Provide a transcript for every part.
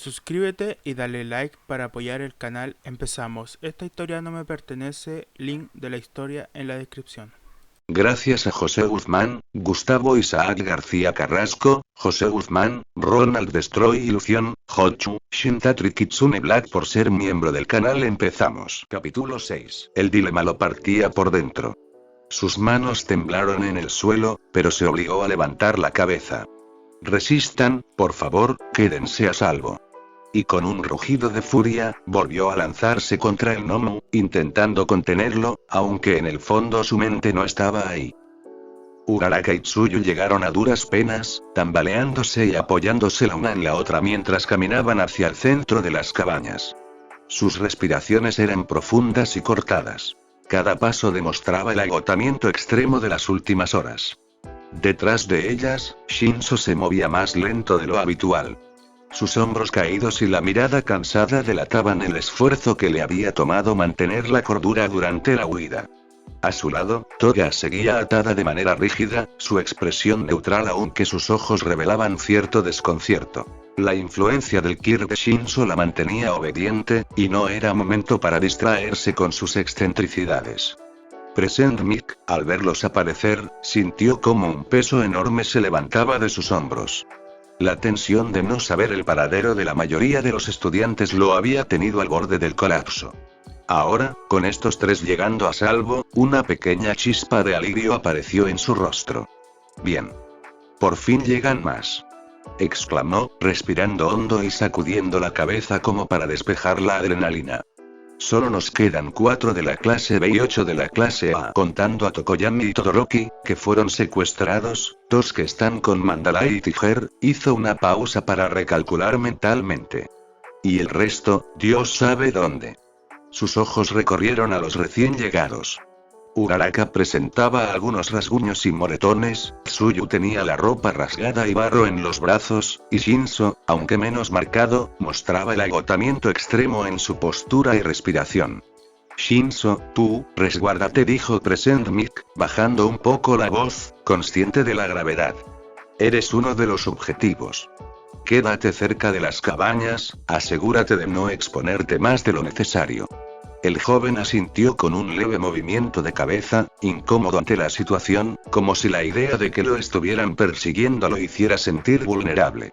Suscríbete y dale like para apoyar el canal. Empezamos. Esta historia no me pertenece. Link de la historia en la descripción. Gracias a José Guzmán, Gustavo Isaac García Carrasco, José Guzmán, Ronald Destroy Ilusión, Hochu, Shintatri Kitsune Black por ser miembro del canal. Empezamos. Capítulo 6. El dilema lo partía por dentro. Sus manos temblaron en el suelo, pero se obligó a levantar la cabeza. Resistan, por favor, quédense a salvo. Y con un rugido de furia, volvió a lanzarse contra el gnomo, intentando contenerlo, aunque en el fondo su mente no estaba ahí. Uraraka y Tsuyu llegaron a duras penas, tambaleándose y apoyándose la una en la otra mientras caminaban hacia el centro de las cabañas. Sus respiraciones eran profundas y cortadas. Cada paso demostraba el agotamiento extremo de las últimas horas. Detrás de ellas, Shinso se movía más lento de lo habitual. Sus hombros caídos y la mirada cansada delataban el esfuerzo que le había tomado mantener la cordura durante la huida. A su lado, Toga seguía atada de manera rígida, su expresión neutral aunque sus ojos revelaban cierto desconcierto. La influencia del Kir de Shinso la mantenía obediente, y no era momento para distraerse con sus excentricidades. Present Mick, al verlos aparecer, sintió como un peso enorme se levantaba de sus hombros. La tensión de no saber el paradero de la mayoría de los estudiantes lo había tenido al borde del colapso. Ahora, con estos tres llegando a salvo, una pequeña chispa de alivio apareció en su rostro. Bien. Por fin llegan más. Exclamó, respirando hondo y sacudiendo la cabeza como para despejar la adrenalina. Solo nos quedan 4 de la clase B y 8 de la clase A, contando a Tokoyami y Todoroki, que fueron secuestrados, 2 que están con Mandalay y Tiger. Hizo una pausa para recalcular mentalmente. Y el resto, Dios sabe dónde. Sus ojos recorrieron a los recién llegados. Uraraka presentaba algunos rasguños y moretones, Tsuyu tenía la ropa rasgada y barro en los brazos, y Shinso, aunque menos marcado, mostraba el agotamiento extremo en su postura y respiración. Shinso, tú, resguárdate, dijo Present Mick, bajando un poco la voz, consciente de la gravedad. Eres uno de los objetivos. Quédate cerca de las cabañas, asegúrate de no exponerte más de lo necesario. El joven asintió con un leve movimiento de cabeza, incómodo ante la situación, como si la idea de que lo estuvieran persiguiendo lo hiciera sentir vulnerable.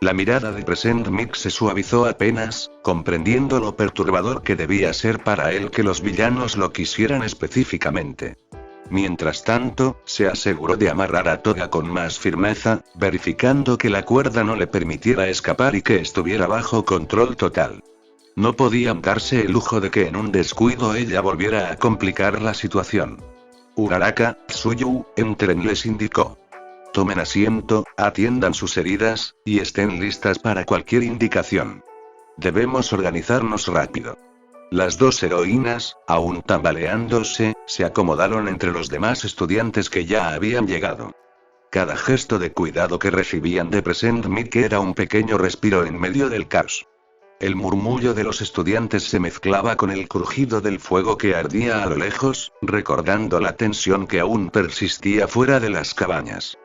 La mirada de Present Mick se suavizó apenas, comprendiendo lo perturbador que debía ser para él que los villanos lo quisieran específicamente. Mientras tanto, se aseguró de amarrar a Toga con más firmeza, verificando que la cuerda no le permitiera escapar y que estuviera bajo control total. No podían darse el lujo de que en un descuido ella volviera a complicar la situación. Uraraka, Tsuyu, entren, les indicó. Tomen asiento, atiendan sus heridas, y estén listas para cualquier indicación. Debemos organizarnos rápido. Las 2 heroínas, aún tambaleándose, se acomodaron entre los demás estudiantes que ya habían llegado. Cada gesto de cuidado que recibían de Present Mick era un pequeño respiro en medio del caos. El murmullo de los estudiantes se mezclaba con el crujido del fuego que ardía a lo lejos, recordando la tensión que aún persistía fuera de las cabañas.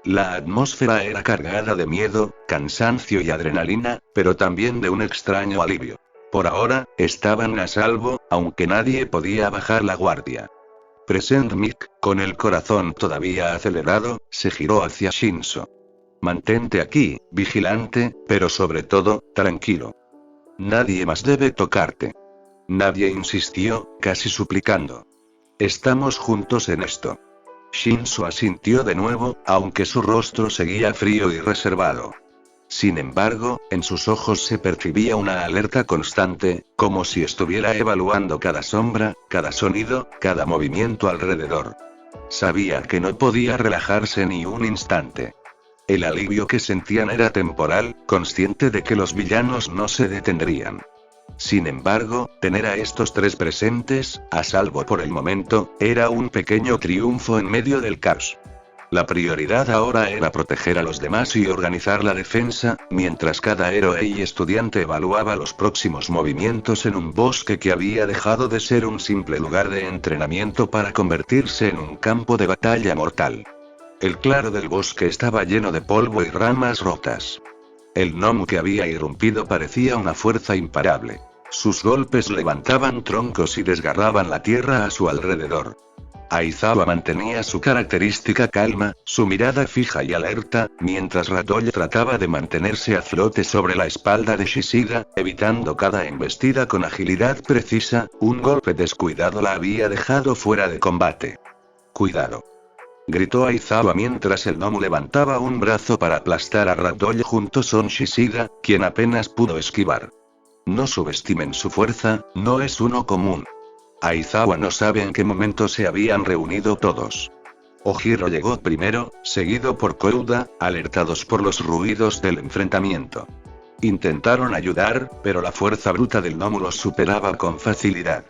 La atmósfera era cargada de miedo, cansancio y adrenalina, pero también de un extraño alivio. Por ahora, estaban a salvo, aunque nadie podía bajar la guardia. Present Mick, con el corazón todavía acelerado, se giró hacia Shinso. Mantente aquí, vigilante, pero sobre todo, tranquilo. Nadie más debe tocarte. Nadie, insistió, casi suplicando. Estamos juntos en esto. Shinso asintió de nuevo, aunque su rostro seguía frío y reservado. Sin embargo, en sus ojos se percibía una alerta constante, como si estuviera evaluando cada sombra, cada sonido, cada movimiento alrededor. Sabía que no podía relajarse ni un instante. El alivio que sentían era temporal, consciente de que los villanos no se detendrían. Sin embargo, tener a estos 3 presentes, a salvo por el momento, era un pequeño triunfo en medio del caos. La prioridad ahora era proteger a los demás y organizar la defensa, mientras cada héroe y estudiante evaluaba los próximos movimientos en un bosque que había dejado de ser un simple lugar de entrenamiento para convertirse en un campo de batalla mortal. El claro del bosque estaba lleno de polvo y ramas rotas. El gnomo que había irrumpido parecía una fuerza imparable. Sus golpes levantaban troncos y desgarraban la tierra a su alrededor. Aizawa mantenía su característica calma, su mirada fija y alerta, mientras Ratolle trataba de mantenerse a flote sobre la espalda de Shishida, evitando cada embestida con agilidad precisa. Un golpe descuidado la había dejado fuera de combate. «Cuidado», gritó Aizawa mientras el gnomo levantaba un brazo para aplastar a Ratolle junto con Shishida, quien apenas pudo esquivar. «No subestimen su fuerza, no es uno común». Aizawa no sabe en qué momento se habían reunido todos. Ojiro llegó primero, seguido por Kouda, alertados por los ruidos del enfrentamiento. Intentaron ayudar, pero la fuerza bruta del gnomo los superaba con facilidad.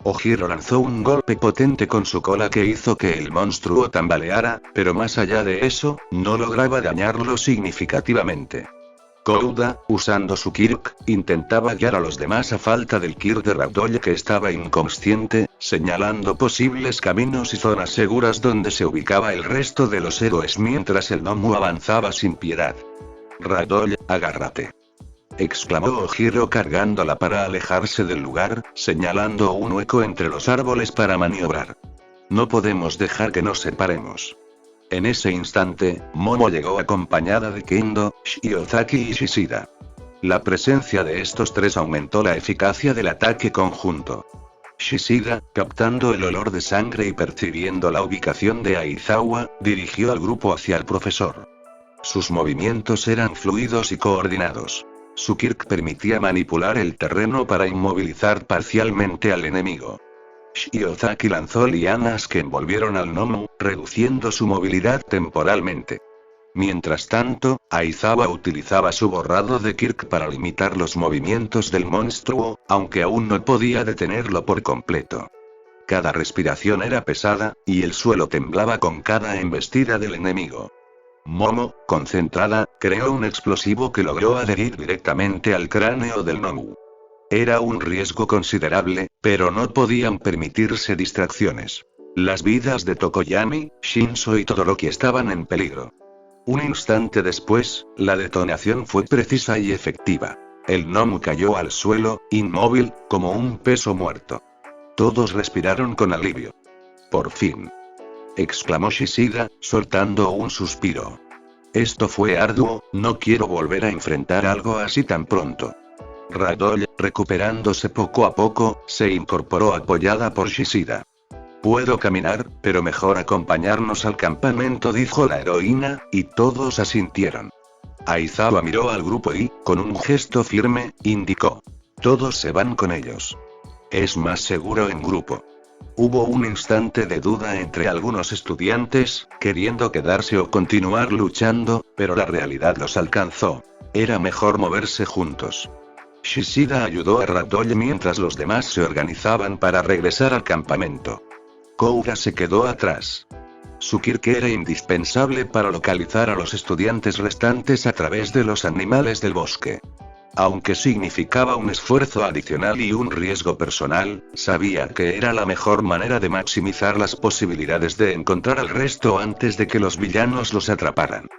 Ojiro lanzó un golpe potente con su cola que hizo que el monstruo tambaleara, pero más allá de eso, no lograba dañarlo significativamente. Kouda, usando su Kirk, intentaba guiar a los demás a falta del Kirk de Ratolle que estaba inconsciente, señalando posibles caminos y zonas seguras donde se ubicaba el resto de los héroes mientras el gnomo avanzaba sin piedad. «Ratolle, agárrate», exclamó Ojiro cargándola para alejarse del lugar, señalando un hueco entre los árboles para maniobrar. «No podemos dejar que nos separemos». En ese instante, Momo llegó acompañada de Kendo, Shiozaki y Shishida. La presencia de estos tres aumentó la eficacia del ataque conjunto. Shishida, captando el olor de sangre y percibiendo la ubicación de Aizawa, dirigió al grupo hacia el profesor. Sus movimientos eran fluidos y coordinados. Su Kirk permitía manipular el terreno para inmovilizar parcialmente al enemigo. Shiozaki lanzó lianas que envolvieron al gnomo, reduciendo su movilidad temporalmente. Mientras tanto, Aizawa utilizaba su borrado de Kirk para limitar los movimientos del monstruo, aunque aún no podía detenerlo por completo. Cada respiración era pesada, y el suelo temblaba con cada embestida del enemigo. Momo, concentrada, creó un explosivo que logró adherir directamente al cráneo del gnomo. Era un riesgo considerable, pero no podían permitirse distracciones. Las vidas de Tokoyami, Shinso y Todoroki estaban en peligro. Un instante después, la detonación fue precisa y efectiva. El gnomo cayó al suelo, inmóvil, como un peso muerto. Todos respiraron con alivio. «Por fin», exclamó Shishida, soltando un suspiro. «Esto fue arduo, no quiero volver a enfrentar algo así tan pronto». Ratolle, recuperándose poco a poco, se incorporó apoyada por Shishida. «Puedo caminar, pero mejor acompañarnos al campamento», dijo la heroína, y todos asintieron. Aizawa miró al grupo y, con un gesto firme, indicó: «Todos se van con ellos. Es más seguro en grupo». Hubo un instante de duda entre algunos estudiantes, queriendo quedarse o continuar luchando, pero la realidad los alcanzó. Era mejor moverse juntos. Shishida ayudó a Ratolle mientras los demás se organizaban para regresar al campamento. Kouda se quedó atrás. Su Kirk era indispensable para localizar a los estudiantes restantes a través de los animales del bosque. Aunque significaba un esfuerzo adicional y un riesgo personal, sabía que era la mejor manera de maximizar las posibilidades de encontrar al resto antes de que los villanos los atraparan.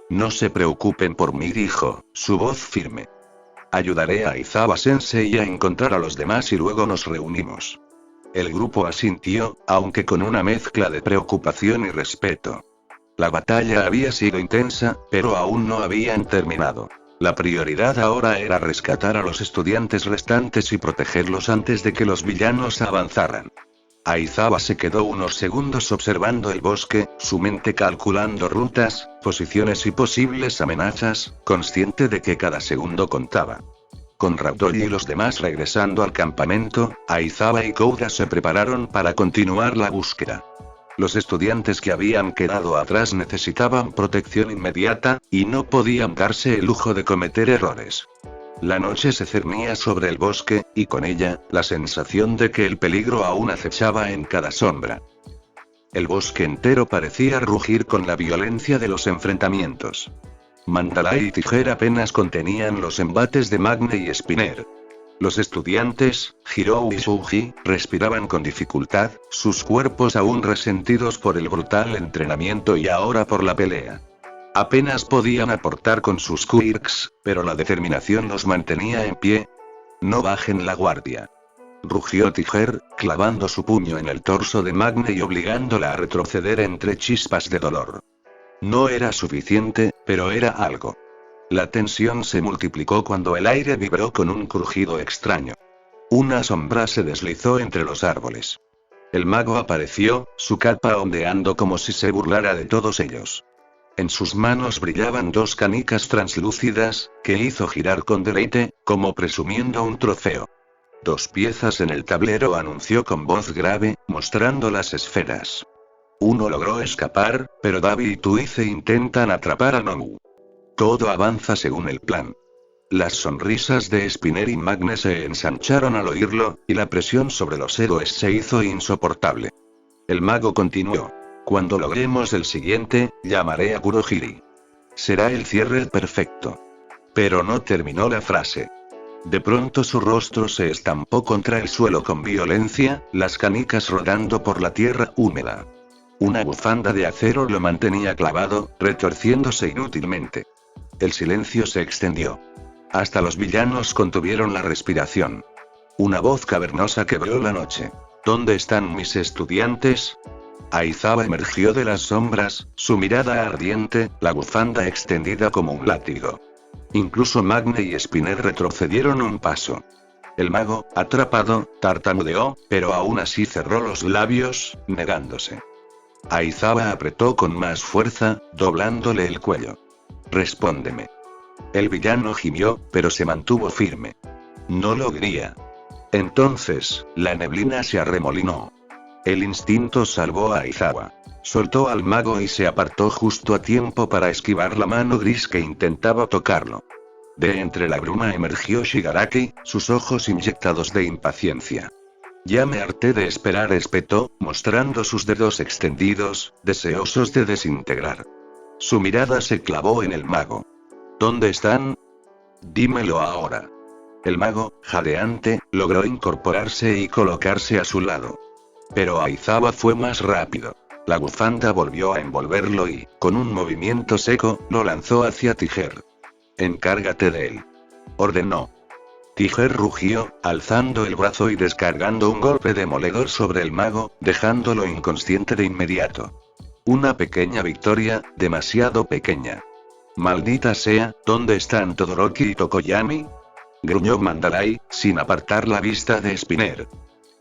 «No se preocupen por mí», dijo, su voz firme. «Ayudaré a Aizawa-sensei a encontrar a los demás y luego nos reunimos». El grupo asintió, aunque con una mezcla de preocupación y respeto. La batalla había sido intensa, pero aún no habían terminado. La prioridad ahora era rescatar a los estudiantes restantes y protegerlos antes de que los villanos avanzaran. Aizawa se quedó unos segundos observando el bosque, su mente calculando rutas, posiciones y posibles amenazas, consciente de que cada segundo contaba. Con Ratolle y los demás regresando al campamento, Aizawa y Kouda se prepararon para continuar la búsqueda. Los estudiantes que habían quedado atrás necesitaban protección inmediata, y no podían darse el lujo de cometer errores. La noche se cernía sobre el bosque, y con ella, la sensación de que el peligro aún acechaba en cada sombra. El bosque entero parecía rugir con la violencia de los enfrentamientos. Mandalay y Tijera apenas contenían los embates de Magne y Spinner. Los estudiantes, Hirou y Shuji, respiraban con dificultad, sus cuerpos aún resentidos por el brutal entrenamiento y ahora por la pelea. Apenas podían aportar con sus quirks, pero la determinación los mantenía en pie. No bajen la guardia. Rugió Tiger, clavando su puño en el torso de Magne y obligándola a retroceder entre chispas de dolor. No era suficiente, pero era algo. La tensión se multiplicó cuando el aire vibró con un crujido extraño. Una sombra se deslizó entre los árboles. El mago apareció, su capa ondeando como si se burlara de todos ellos. En sus manos brillaban dos canicas translúcidas, que hizo girar con deleite, como presumiendo un trofeo. 2 piezas en el tablero, anunció con voz grave, mostrando las esferas. Uno logró escapar, pero Davi y Tuice intentan atrapar a Nomu. Todo avanza según el plan. Las sonrisas de Spinner y Magne se ensancharon al oírlo, y la presión sobre los héroes se hizo insoportable. El mago continuó. Cuando logremos el siguiente, llamaré a Kurohiri. Será el cierre perfecto. Pero no terminó la frase. De pronto su rostro se estampó contra el suelo con violencia, las canicas rodando por la tierra húmeda. Una bufanda de acero lo mantenía clavado, retorciéndose inútilmente. El silencio se extendió. Hasta los villanos contuvieron la respiración. Una voz cavernosa quebró la noche. ¿Dónde están mis estudiantes? Aizawa emergió de las sombras, su mirada ardiente, la bufanda extendida como un látigo. Incluso Magne y Spinner retrocedieron un paso. El mago, atrapado, tartamudeó, pero aún así cerró los labios, negándose. Aizawa apretó con más fuerza, doblándole el cuello. Respóndeme. El villano gimió, pero se mantuvo firme. No lo quería. Entonces, la neblina se arremolinó. El instinto salvó a Aizawa. Soltó al mago y se apartó justo a tiempo para esquivar la mano gris que intentaba tocarlo. De entre la bruma emergió Shigaraki, sus ojos inyectados de impaciencia. Ya me harté de esperar, espetó, mostrando sus dedos extendidos, deseosos de desintegrar. Su mirada se clavó en el mago. ¿Dónde están? Dímelo ahora. El mago, jadeante, logró incorporarse y colocarse a su lado. Pero Aizawa fue más rápido. La bufanda volvió a envolverlo y, con un movimiento seco, lo lanzó hacia Tiger. Encárgate de él. Ordenó. Tiger rugió, alzando el brazo y descargando un golpe demoledor sobre el mago, dejándolo inconsciente de inmediato. Una pequeña victoria, demasiado pequeña. Maldita sea, ¿dónde están Todoroki y Tokoyami? Gruñó Mandalay, sin apartar la vista de Spinner.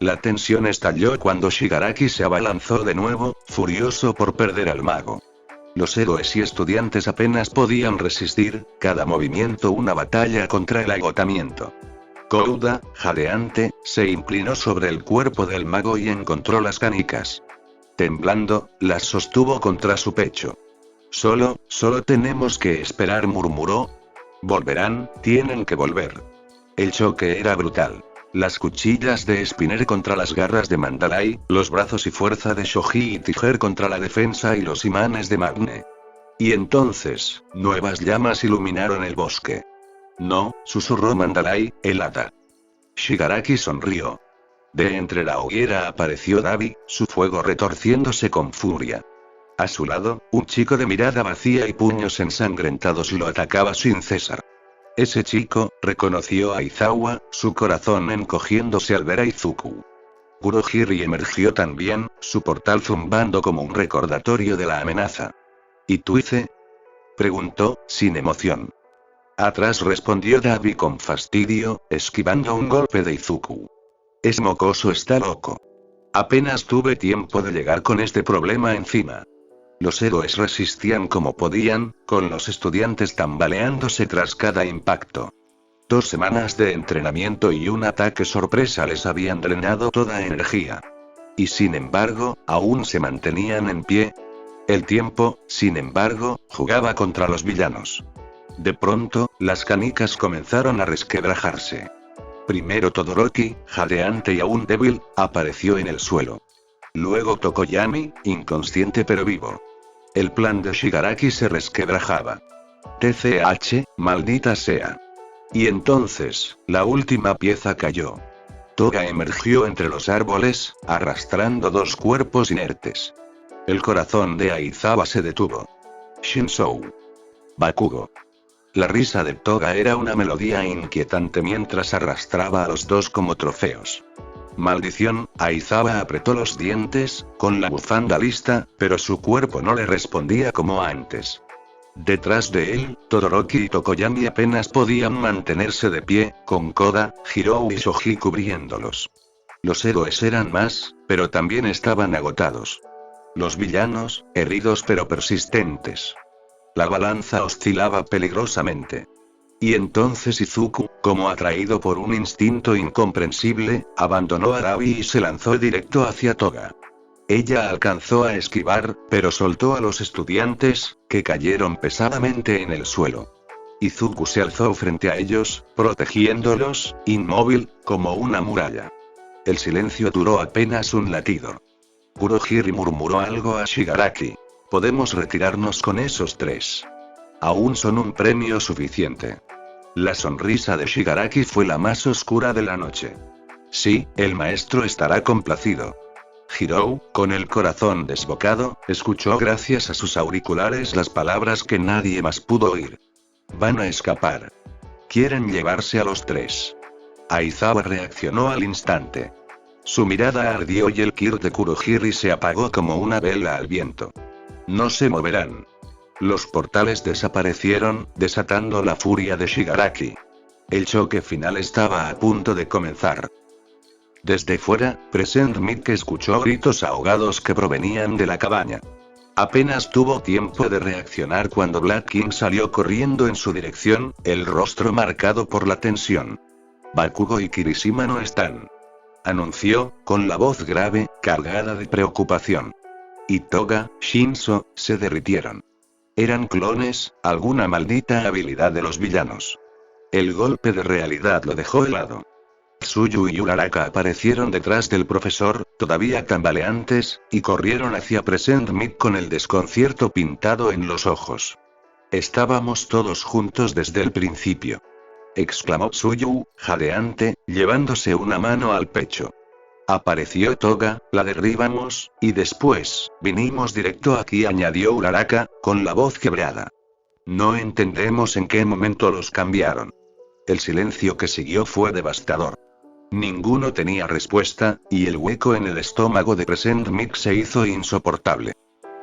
La tensión estalló cuando Shigaraki se abalanzó de nuevo, furioso por perder al mago. Los héroes y estudiantes apenas podían resistir, cada movimiento una batalla contra el agotamiento. Kouda, jadeante, se inclinó sobre el cuerpo del mago y encontró las canicas. Temblando, las sostuvo contra su pecho. Solo tenemos que esperar, murmuró. Volverán, tienen que volver. El choque era brutal. Las cuchillas de Spinner contra las garras de Mandalay, los brazos y fuerza de Shoji y Tiger contra la defensa y los imanes de Magne. Y entonces, nuevas llamas iluminaron el bosque. No, susurró Mandalay, helada. Shigaraki sonrió. De entre la hoguera apareció Davi, su fuego retorciéndose con furia. A su lado, un chico de mirada vacía y puños ensangrentados lo atacaba sin cesar. Ese chico, reconoció a Aizawa, su corazón encogiéndose al ver a Izuku. Kurohiri emergió también, su portal zumbando como un recordatorio de la amenaza. ¿Y Tuice? Preguntó, sin emoción. Atrás, respondió Davi con fastidio, esquivando un golpe de Izuku. Es mocoso, está loco. Apenas tuve tiempo de llegar con este problema encima. Los héroes resistían como podían, con los estudiantes tambaleándose tras cada impacto. 2 semanas de entrenamiento y un ataque sorpresa les habían drenado toda energía. Y sin embargo, aún se mantenían en pie. El tiempo, sin embargo, jugaba contra los villanos. De pronto, las canicas comenzaron a resquebrajarse. Primero Todoroki, jadeante y aún débil, apareció en el suelo. Luego Tokoyami, inconsciente pero vivo. El plan de Shigaraki se resquebrajaba. TCH, maldita sea. Y entonces, la última pieza cayó. Toga emergió entre los árboles, arrastrando 2 cuerpos inertes. El corazón de Aizawa se detuvo. Shinso. Bakugo. La risa de Toga era una melodía inquietante mientras arrastraba a los dos como trofeos. Maldición, Aizawa apretó los dientes, con la bufanda lista, pero su cuerpo no le respondía como antes. Detrás de él, Todoroki y Tokoyami apenas podían mantenerse de pie, con Koda, Hirou y Shoji cubriéndolos. Los héroes eran más, pero también estaban agotados. Los villanos, heridos pero persistentes. La balanza oscilaba peligrosamente. Y entonces Izuku, como atraído por un instinto incomprensible, abandonó a Arabi y se lanzó directo hacia Toga. Ella alcanzó a esquivar, pero soltó a los estudiantes, que cayeron pesadamente en el suelo. Izuku se alzó frente a ellos, protegiéndolos, inmóvil, como una muralla. El silencio duró apenas un latido. Kurohiri murmuró algo a Shigaraki. Podemos retirarnos con esos tres. Aún son un premio suficiente. La sonrisa de Shigaraki fue la más oscura de la noche. Sí, el maestro estará complacido. Hirou, con el corazón desbocado, escuchó gracias a sus auriculares las palabras que nadie más pudo oír. Van a escapar. Quieren llevarse a los tres. Aizawa reaccionó al instante. Su mirada ardió y el Kir de Kurohiri se apagó como una vela al viento. No se moverán. Los portales desaparecieron, desatando la furia de Shigaraki. El choque final estaba a punto de comenzar. Desde fuera, Present Mic escuchó gritos ahogados que provenían de la cabaña. Apenas tuvo tiempo de reaccionar cuando Black King salió corriendo en su dirección, el rostro marcado por la tensión. Bakugo y Kirishima no están. Anunció, con la voz grave, cargada de preocupación. Y Toga, Shinso, se derritieron. Eran clones, alguna maldita habilidad de los villanos. El golpe de realidad lo dejó helado. Tsuyu y Uraraka aparecieron detrás del profesor, todavía tambaleantes, y corrieron hacia Present Mic con el desconcierto pintado en los ojos. Estábamos todos juntos desde el principio. Exclamó Tsuyu, jadeante, llevándose una mano al pecho. Apareció Toga, la derribamos, y después, vinimos directo aquí, añadió Uraraka, con la voz quebrada. No entendemos en qué momento los cambiaron. El silencio que siguió fue devastador. Ninguno tenía respuesta, y el hueco en el estómago de Present Mic se hizo insoportable.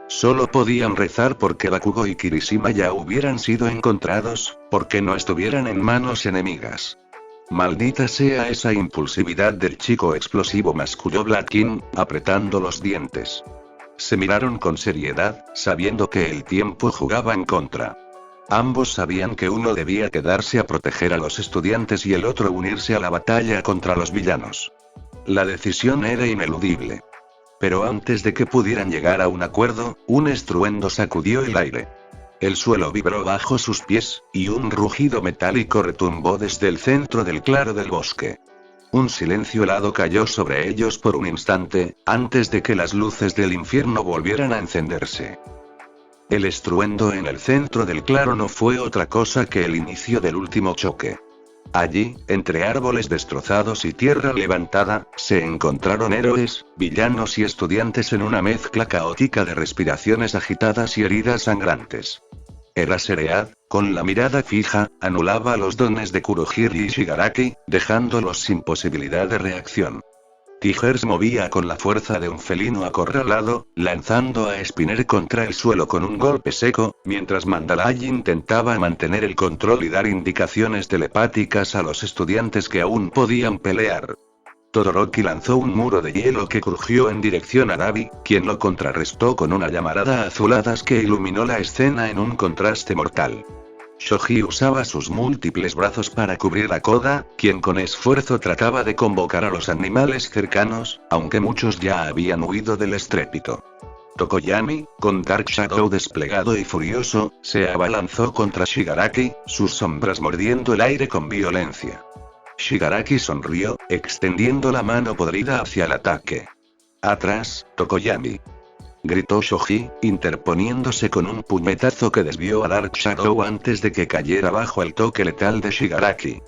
Solo podían rezar porque Bakugo y Kirishima ya hubieran sido encontrados, porque no estuvieran en manos enemigas. Maldita sea esa impulsividad del chico explosivo, masculló Black King, apretando los dientes. Se miraron con seriedad, sabiendo que el tiempo jugaba en contra. Ambos sabían que uno debía quedarse a proteger a los estudiantes y el otro unirse a la batalla contra los villanos. La decisión era ineludible. Pero antes de que pudieran llegar a un acuerdo, un estruendo sacudió el aire. El suelo vibró bajo sus pies, y un rugido metálico retumbó desde el centro del claro del bosque. Un silencio helado cayó sobre ellos por un instante, antes de que las luces del infierno volvieran a encenderse. El estruendo en el centro del claro no fue otra cosa que el inicio del último choque. Allí, entre árboles destrozados y tierra levantada, se encontraron héroes, villanos y estudiantes en una mezcla caótica de respiraciones agitadas y heridas sangrantes. Eraserhead, con la mirada fija, anulaba los dones de Kurohiri y Shigaraki, dejándolos sin posibilidad de reacción. Tiger se movía con la fuerza de un felino acorralado, lanzando a Spinner contra el suelo con un golpe seco, mientras Mandalay intentaba mantener el control y dar indicaciones telepáticas a los estudiantes que aún podían pelear. Todoroki lanzó un muro de hielo que crujió en dirección a Arabi, quien lo contrarrestó con una llamarada azuladas que iluminó la escena en un contraste mortal. Shoji usaba sus múltiples brazos para cubrir a Koda, quien con esfuerzo trataba de convocar a los animales cercanos, aunque muchos ya habían huido del estrépito. Tokoyami, con Dark Shadow desplegado y furioso, se abalanzó contra Shigaraki, sus sombras mordiendo el aire con violencia. Shigaraki sonrió, extendiendo la mano podrida hacia el ataque. Atrás, Tokoyami. Gritó Shoji, interponiéndose con un puñetazo que desvió a Dark Shadow antes de que cayera bajo el toque letal de Shigaraki.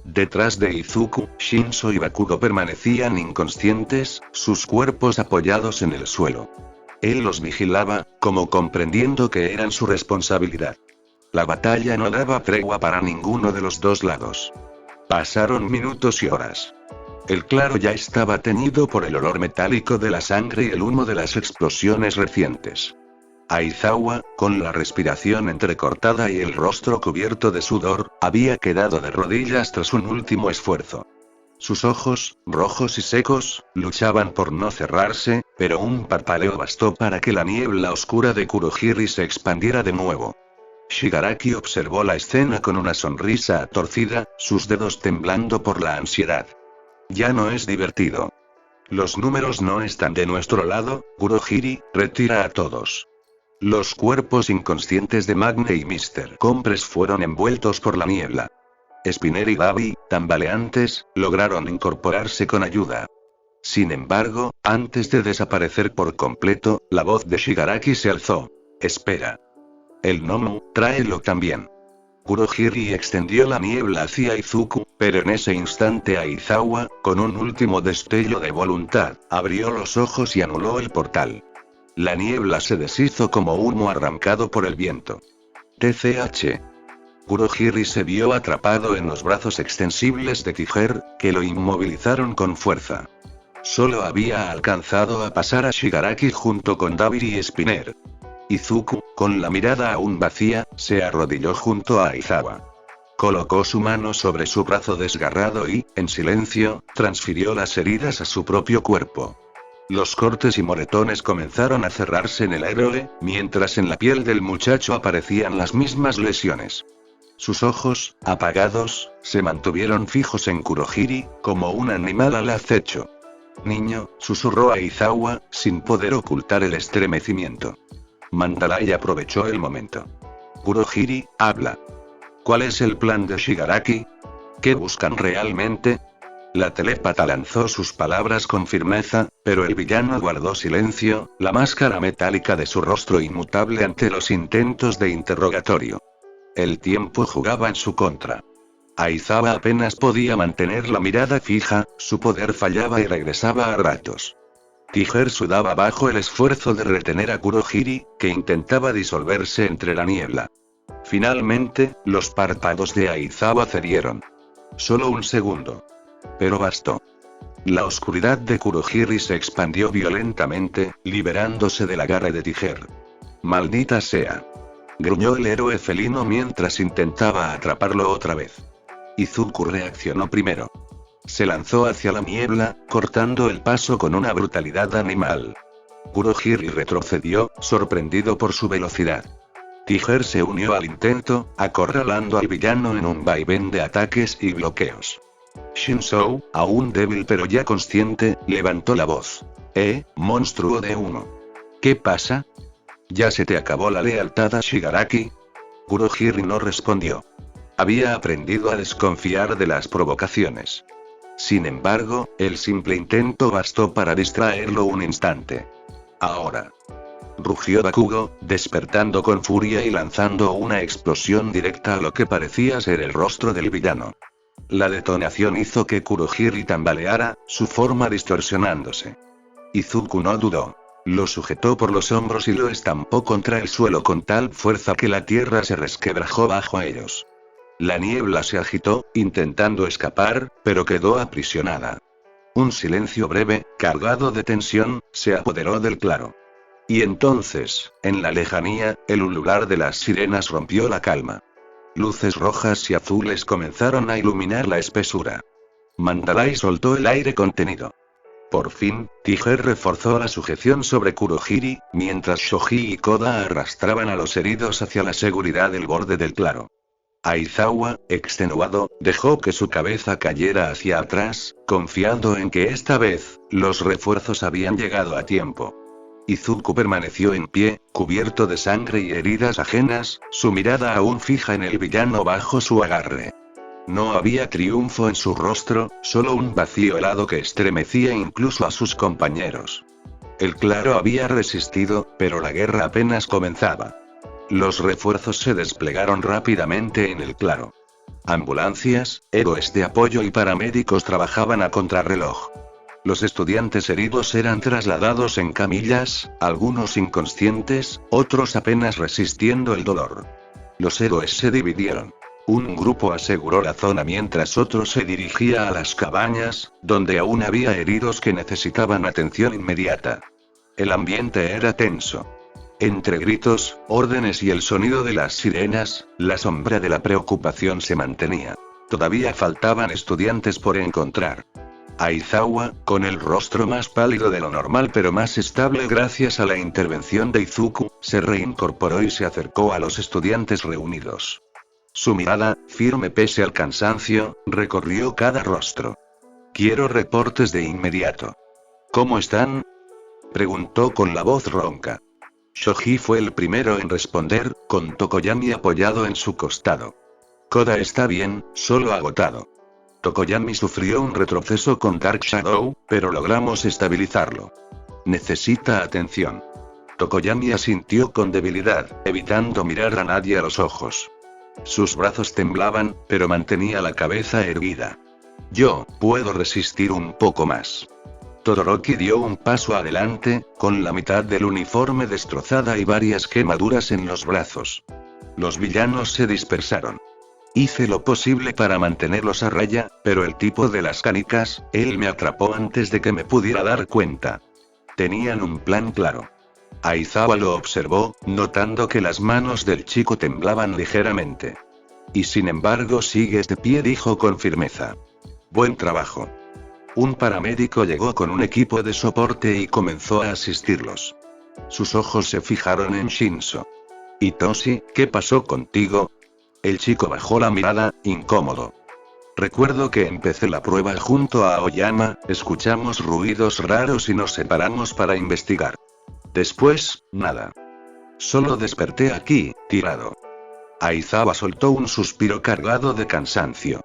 Detrás de Izuku, Shinso y Bakugo permanecían inconscientes, sus cuerpos apoyados en el suelo. Él los vigilaba, como comprendiendo que eran su responsabilidad. La batalla no daba tregua para ninguno de los dos lados. Pasaron minutos y horas. El claro ya estaba teñido por el olor metálico de la sangre y el humo de las explosiones recientes. Aizawa, con la respiración entrecortada y el rostro cubierto de sudor, había quedado de rodillas tras un último esfuerzo. Sus ojos, rojos y secos, luchaban por no cerrarse, pero un parpadeo bastó para que la niebla oscura de Kurohiri se expandiera de nuevo. Shigaraki observó la escena con una sonrisa torcida, sus dedos temblando por la ansiedad. Ya no es divertido. Los números no están de nuestro lado, Kurohiri, retira a todos. Los cuerpos inconscientes de Magne y Mr. Compress fueron envueltos por la niebla. Spinner y Davi, tambaleantes, lograron incorporarse con ayuda. Sin embargo, antes de desaparecer por completo, la voz de Shigaraki se alzó. Espera. El Nomu, tráelo también. Kurohiri extendió la niebla hacia Izuku, pero en ese instante Aizawa, con un último destello de voluntad, abrió los ojos y anuló el portal. La niebla se deshizo como humo arrancado por el viento. TCH. Kurohiri se vio atrapado en los brazos extensibles de Tiger, que lo inmovilizaron con fuerza. Solo había alcanzado a pasar a Shigaraki junto con Davi y Spinner. Izuku, con la mirada aún vacía, se arrodilló junto a Aizawa. Colocó su mano sobre su brazo desgarrado y, en silencio, transfirió las heridas a su propio cuerpo. Los cortes y moretones comenzaron a cerrarse en el héroe, mientras en la piel del muchacho aparecían las mismas lesiones. Sus ojos, apagados, se mantuvieron fijos en Kurohiri, como un animal al acecho. Niño, susurró Aizawa, sin poder ocultar el estremecimiento. Mandalay aprovechó el momento. Kurohiri, habla. ¿Cuál es el plan de Shigaraki? ¿Qué buscan realmente? La telépata lanzó sus palabras con firmeza, pero el villano guardó silencio, la máscara metálica de su rostro inmutable ante los intentos de interrogatorio. El tiempo jugaba en su contra. Aizawa apenas podía mantener la mirada fija, su poder fallaba y regresaba a ratos. Tiger sudaba bajo el esfuerzo de retener a Kurohiri, que intentaba disolverse entre la niebla. Finalmente, los párpados de Aizawa cerrieron. Solo un segundo. Pero bastó. La oscuridad de Kurohiri se expandió violentamente, liberándose del agarre de Tiger. Maldita sea. Gruñó el héroe felino mientras intentaba atraparlo otra vez. Izuku reaccionó primero. Se lanzó hacia la niebla, cortando el paso con una brutalidad animal. Kurohiri retrocedió, sorprendido por su velocidad. Tiger se unió al intento, acorralando al villano en un vaivén de ataques y bloqueos. Shinzou, aún débil pero ya consciente, levantó la voz. Monstruo de humo. ¿Qué pasa? ¿Ya se te acabó la lealtad a Shigaraki? Kurohiri no respondió. Había aprendido a desconfiar de las provocaciones. Sin embargo, el simple intento bastó para distraerlo un instante. Ahora. Rugió Bakugo, despertando con furia y lanzando una explosión directa a lo que parecía ser el rostro del villano. La detonación hizo que Kurohiri tambaleara, su forma distorsionándose. Izuku no dudó. Lo sujetó por los hombros y lo estampó contra el suelo con tal fuerza que la tierra se resquebrajó bajo ellos. La niebla se agitó, intentando escapar, pero quedó aprisionada. Un silencio breve, cargado de tensión, se apoderó del claro. Y entonces, en la lejanía, el ulular de las sirenas rompió la calma. Luces rojas y azules comenzaron a iluminar la espesura. Mandalay soltó el aire contenido. Por fin, Tiger reforzó la sujeción sobre Kurohiri, mientras Shoji y Koda arrastraban a los heridos hacia la seguridad del borde del claro. Aizawa, extenuado, dejó que su cabeza cayera hacia atrás, confiando en que esta vez, los refuerzos habían llegado a tiempo. Izuku permaneció en pie, cubierto de sangre y heridas ajenas, su mirada aún fija en el villano bajo su agarre. No había triunfo en su rostro, solo un vacío helado que estremecía incluso a sus compañeros. El claro había resistido, pero la guerra apenas comenzaba. Los refuerzos se desplegaron rápidamente en el claro. Ambulancias, héroes de apoyo y paramédicos trabajaban a contrarreloj. Los estudiantes heridos eran trasladados en camillas, algunos inconscientes, otros apenas resistiendo el dolor. Los héroes se dividieron. Un grupo aseguró la zona mientras otro se dirigía a las cabañas, donde aún había heridos que necesitaban atención inmediata. El ambiente era tenso. Entre gritos, órdenes y el sonido de las sirenas, la sombra de la preocupación se mantenía. Todavía faltaban estudiantes por encontrar. Aizawa, con el rostro más pálido de lo normal pero más estable gracias a la intervención de Izuku, se reincorporó y se acercó a los estudiantes reunidos. Su mirada, firme pese al cansancio, recorrió cada rostro. Quiero reportes de inmediato. ¿Cómo están? Preguntó con la voz ronca. Shoji fue el primero en responder, con Tokoyami apoyado en su costado. Koda está bien, solo agotado. Tokoyami sufrió un retroceso con Dark Shadow, pero logramos estabilizarlo. Necesita atención. Tokoyami asintió con debilidad, evitando mirar a nadie a los ojos. Sus brazos temblaban, pero mantenía la cabeza erguida. Yo puedo resistir un poco más. Todoroki dio un paso adelante, con la mitad del uniforme destrozada y varias quemaduras en los brazos. Los villanos se dispersaron. Hice lo posible para mantenerlos a raya, pero el tipo de las canicas, él me atrapó antes de que me pudiera dar cuenta. Tenían un plan claro. Aizawa lo observó, notando que las manos del chico temblaban ligeramente. Y sin embargo sigues de pie, dijo con firmeza. Buen trabajo. Un paramédico llegó con un equipo de soporte y comenzó a asistirlos. Sus ojos se fijaron en Shinso. Itoshi, ¿qué pasó contigo? El chico bajó la mirada, incómodo. Recuerdo que empecé la prueba junto a Aoyama, escuchamos ruidos raros y nos separamos para investigar. Después, nada. Solo desperté aquí, tirado. Aizawa soltó un suspiro cargado de cansancio.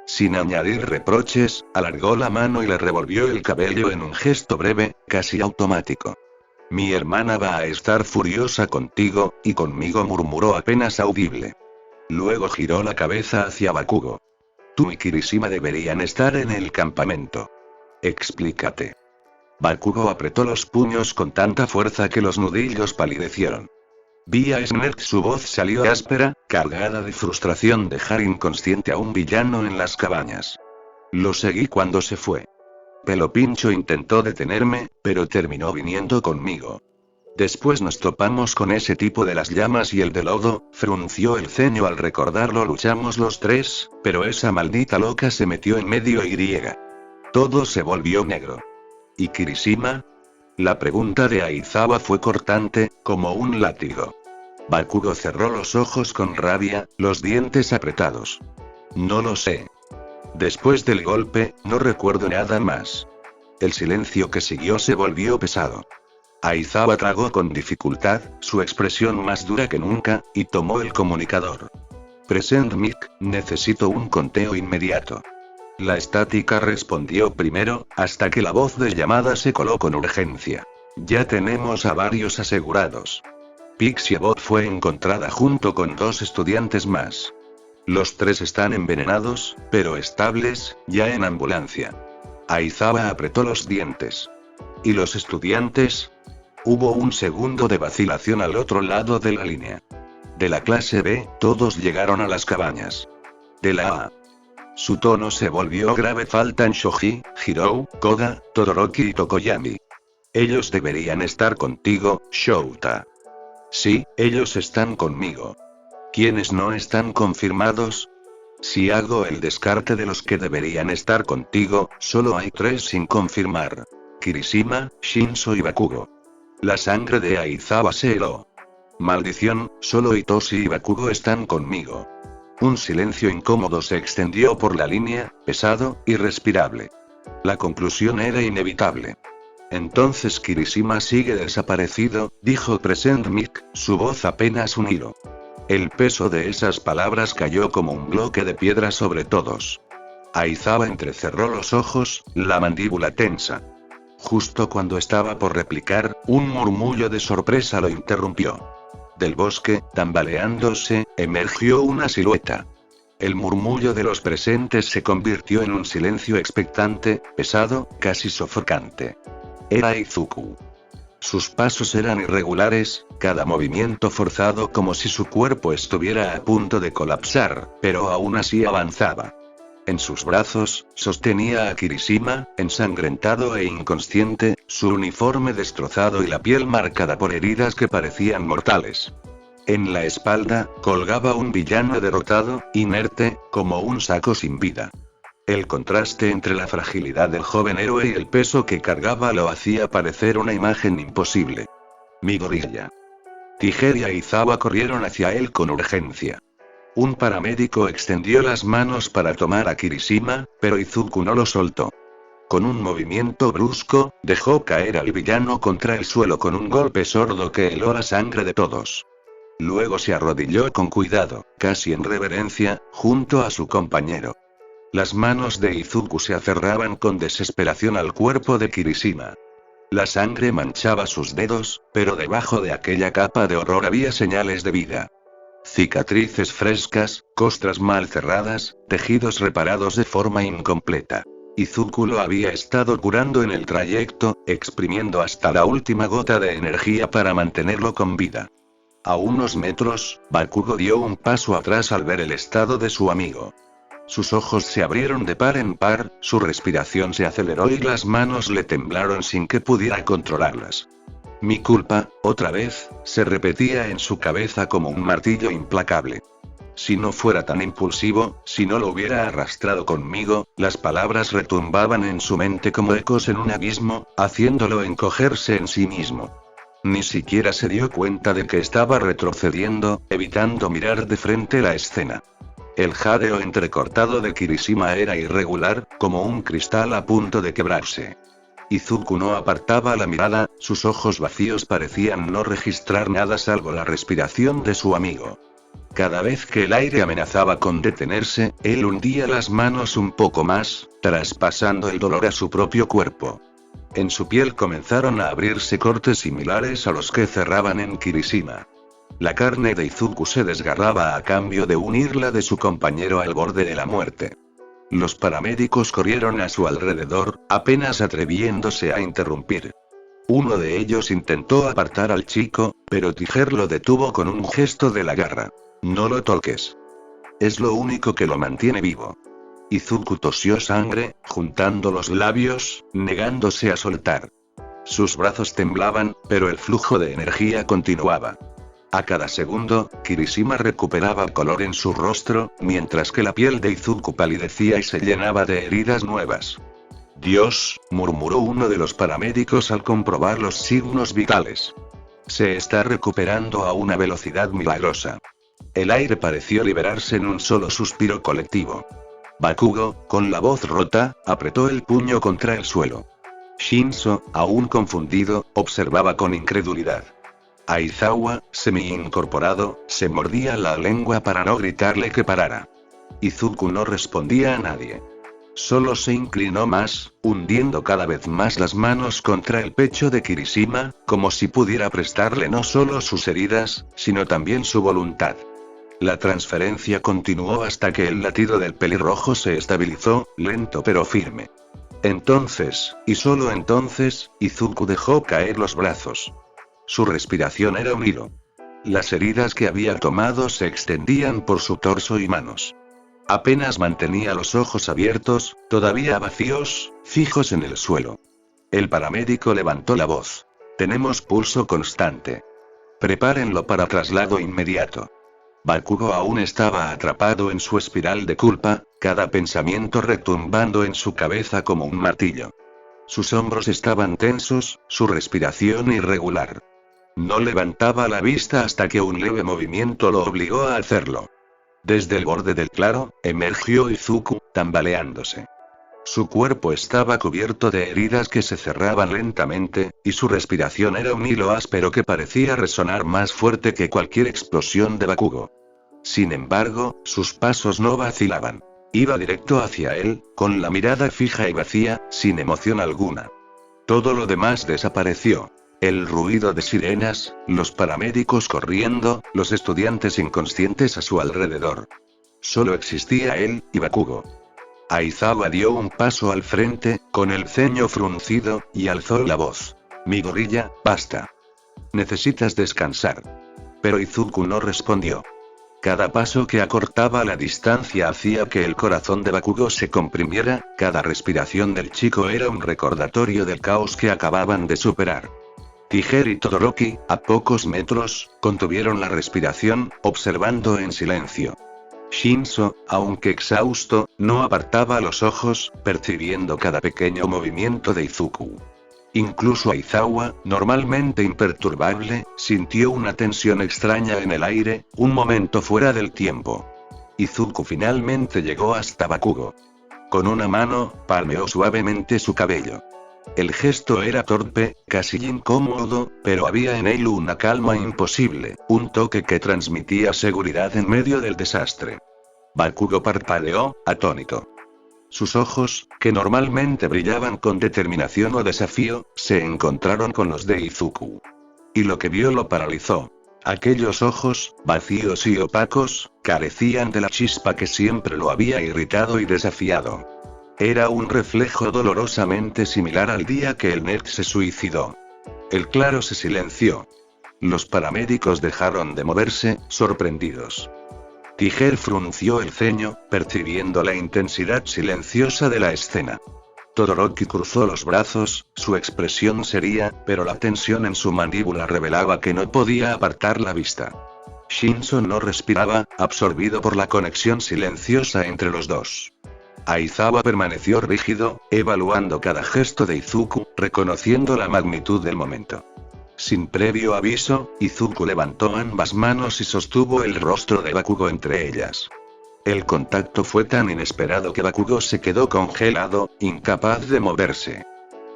Sin añadir reproches, alargó la mano y le revolvió el cabello en un gesto breve, casi automático. Mi hermana va a estar furiosa contigo, y conmigo, murmuró apenas audible. Luego giró la cabeza hacia Bakugo. Tú y Kirishima deberían estar en el campamento. Explícate. Bakugo apretó los puños con tanta fuerza que los nudillos palidecieron. Vía Snert, su voz salió áspera, cargada de frustración dejar inconsciente a un villano en las cabañas. Lo seguí cuando se fue. Pelo Pincho intentó detenerme, pero terminó viniendo conmigo. Después nos topamos con ese tipo de las llamas y el de lodo, frunció el ceño al recordarlo. Luchamos los tres, pero esa maldita loca se metió en medio y. Todo se volvió negro. ¿Y Kirishima? La pregunta de Aizawa fue cortante, como un látigo. Bakugo cerró los ojos con rabia, los dientes apretados. No lo sé. Después del golpe, no recuerdo nada más. El silencio que siguió se volvió pesado. Aizawa tragó con dificultad, su expresión más dura que nunca, y tomó el comunicador. Present Mic, necesito un conteo inmediato. La estática respondió primero, hasta que la voz de llamada se coló con urgencia. Ya tenemos a varios asegurados. Pixie Bot fue encontrada junto con 2 estudiantes más. Los 3 están envenenados, pero estables, ya en ambulancia. Aizawa apretó los dientes. ¿Y los estudiantes? Hubo un segundo de vacilación al otro lado de la línea. De la clase B, todos llegaron a las cabañas. De la A. Su tono se volvió grave. Faltan Shoji, Hirou, Koda, Todoroki y Tokoyami. Ellos deberían estar contigo, Shouta. Sí, ellos están conmigo. ¿Quiénes no están confirmados? Si hago el descarte de los que deberían estar contigo, solo hay 3 sin confirmar. Kirishima, Shinso y Bakugo. La sangre de Aizawa se heló. Maldición, solo Itoshi y Bakugo están conmigo. Un silencio incómodo se extendió por la línea, pesado, irrespirable. La conclusión era inevitable. Entonces Kirishima sigue desaparecido, dijo Present Mic, su voz apenas un hilo. El peso de esas palabras cayó como un bloque de piedra sobre todos. Aizawa entrecerró los ojos, la mandíbula tensa. Justo cuando estaba por replicar, un murmullo de sorpresa lo interrumpió. Del bosque, tambaleándose, emergió una silueta. El murmullo de los presentes se convirtió en un silencio expectante, pesado, casi sofocante. Era Izuku. Sus pasos eran irregulares, cada movimiento forzado como si su cuerpo estuviera a punto de colapsar, pero aún así avanzaba. En sus brazos, sostenía a Kirishima, ensangrentado e inconsciente, su uniforme destrozado y la piel marcada por heridas que parecían mortales. En la espalda, colgaba un villano derrotado, inerte, como un saco sin vida. El contraste entre la fragilidad del joven héroe y el peso que cargaba lo hacía parecer una imagen imposible. Midoriya. Tiger y Izawa corrieron hacia él con urgencia. Un paramédico extendió las manos para tomar a Kirishima, pero Izuku no lo soltó. Con un movimiento brusco, dejó caer al villano contra el suelo con un golpe sordo que heló la sangre de todos. Luego se arrodilló con cuidado, casi en reverencia, junto a su compañero. Las manos de Izuku se aferraban con desesperación al cuerpo de Kirishima. La sangre manchaba sus dedos, pero debajo de aquella capa de horror había señales de vida. Cicatrices frescas, costras mal cerradas, tejidos reparados de forma incompleta. Izuku lo había estado curando en el trayecto, exprimiendo hasta la última gota de energía para mantenerlo con vida. A unos metros, Bakugo dio un paso atrás al ver el estado de su amigo. Sus ojos se abrieron de par en par, su respiración se aceleró y las manos le temblaron sin que pudiera controlarlas. Mi culpa, otra vez, se repetía en su cabeza como un martillo implacable. Si no fuera tan impulsivo, si no lo hubiera arrastrado conmigo, las palabras retumbaban en su mente como ecos en un abismo, haciéndolo encogerse en sí mismo. Ni siquiera se dio cuenta de que estaba retrocediendo, evitando mirar de frente la escena. El jadeo entrecortado de Kirishima era irregular, como un cristal a punto de quebrarse. Izuku no apartaba la mirada, sus ojos vacíos parecían no registrar nada salvo la respiración de su amigo. Cada vez que el aire amenazaba con detenerse, él hundía las manos un poco más, traspasando el dolor a su propio cuerpo. En su piel comenzaron a abrirse cortes similares a los que cerraban en Kirishima. La carne de Izuku se desgarraba a cambio de unirla de su compañero al borde de la muerte. Los paramédicos corrieron a su alrededor, apenas atreviéndose a interrumpir. Uno de ellos intentó apartar al chico, pero Tiger lo detuvo con un gesto de la garra. No lo toques. Es lo único que lo mantiene vivo. Izuku tosió sangre, juntando los labios, negándose a soltar. Sus brazos temblaban, pero el flujo de energía continuaba. A cada segundo, Kirishima recuperaba color en su rostro, mientras que la piel de Izuku palidecía y se llenaba de heridas nuevas. Dios, murmuró uno de los paramédicos al comprobar los signos vitales. Se está recuperando a una velocidad milagrosa. El aire pareció liberarse en un solo suspiro colectivo. Bakugo, con la voz rota, apretó el puño contra el suelo. Shinzo, aún confundido, observaba con incredulidad. Aizawa, semi-incorporado, se mordía la lengua para no gritarle que parara. Izuku no respondía a nadie. Solo se inclinó más, hundiendo cada vez más las manos contra el pecho de Kirishima, como si pudiera prestarle no solo sus heridas, sino también su voluntad. La transferencia continuó hasta que el latido del pelirrojo se estabilizó, lento pero firme. Entonces, y solo entonces, Izuku dejó caer los brazos. Su respiración era un hilo. Las heridas que había tomado se extendían por su torso y manos. Apenas mantenía los ojos abiertos, todavía vacíos, fijos en el suelo. El paramédico levantó la voz. Tenemos pulso constante. Prepárenlo para traslado inmediato. Bakugo aún estaba atrapado en su espiral de culpa, cada pensamiento retumbando en su cabeza como un martillo. Sus hombros estaban tensos, su respiración irregular. No levantaba la vista hasta que un leve movimiento lo obligó a hacerlo. Desde el borde del claro, emergió Izuku, tambaleándose. Su cuerpo estaba cubierto de heridas que se cerraban lentamente, y su respiración era un hilo áspero que parecía resonar más fuerte que cualquier explosión de Bakugo. Sin embargo, sus pasos no vacilaban. Iba directo hacia él, con la mirada fija y vacía, sin emoción alguna. Todo lo demás desapareció. El ruido de sirenas, los paramédicos corriendo, los estudiantes inconscientes a su alrededor. Solo existía él y Bakugo. Aizawa dio un paso al frente, con el ceño fruncido, y alzó la voz. Midoriya, basta. Necesitas descansar. Pero Izuku no respondió. Cada paso que acortaba la distancia hacía que el corazón de Bakugo se comprimiera, cada respiración del chico era un recordatorio del caos que acababan de superar. Tiger y Todoroki, a pocos metros, contuvieron la respiración, observando en silencio. Shinzo, aunque exhausto, no apartaba los ojos, percibiendo cada pequeño movimiento de Izuku. Incluso Aizawa, normalmente imperturbable, sintió una tensión extraña en el aire, un momento fuera del tiempo. Izuku finalmente llegó hasta Bakugo. Con una mano, palmeó suavemente su cabello. El gesto era torpe, casi incómodo, pero había en él una calma imposible, un toque que transmitía seguridad en medio del desastre. Bakugo parpadeó, atónito. Sus ojos, que normalmente brillaban con determinación o desafío, se encontraron con los de Izuku. Y lo que vio lo paralizó. Aquellos ojos, vacíos y opacos, carecían de la chispa que siempre lo había irritado y desafiado. Era un reflejo dolorosamente similar al día que el nerd se suicidó. El claro se silenció. Los paramédicos dejaron de moverse, sorprendidos. Tiger frunció el ceño, percibiendo la intensidad silenciosa de la escena. Todoroki cruzó los brazos, su expresión seria, pero la tensión en su mandíbula revelaba que no podía apartar la vista. Shinzo no respiraba, absorbido por la conexión silenciosa entre los dos. Aizawa permaneció rígido, evaluando cada gesto de Izuku, reconociendo la magnitud del momento. Sin previo aviso, Izuku levantó ambas manos y sostuvo el rostro de Bakugo entre ellas. El contacto fue tan inesperado que Bakugo se quedó congelado, incapaz de moverse.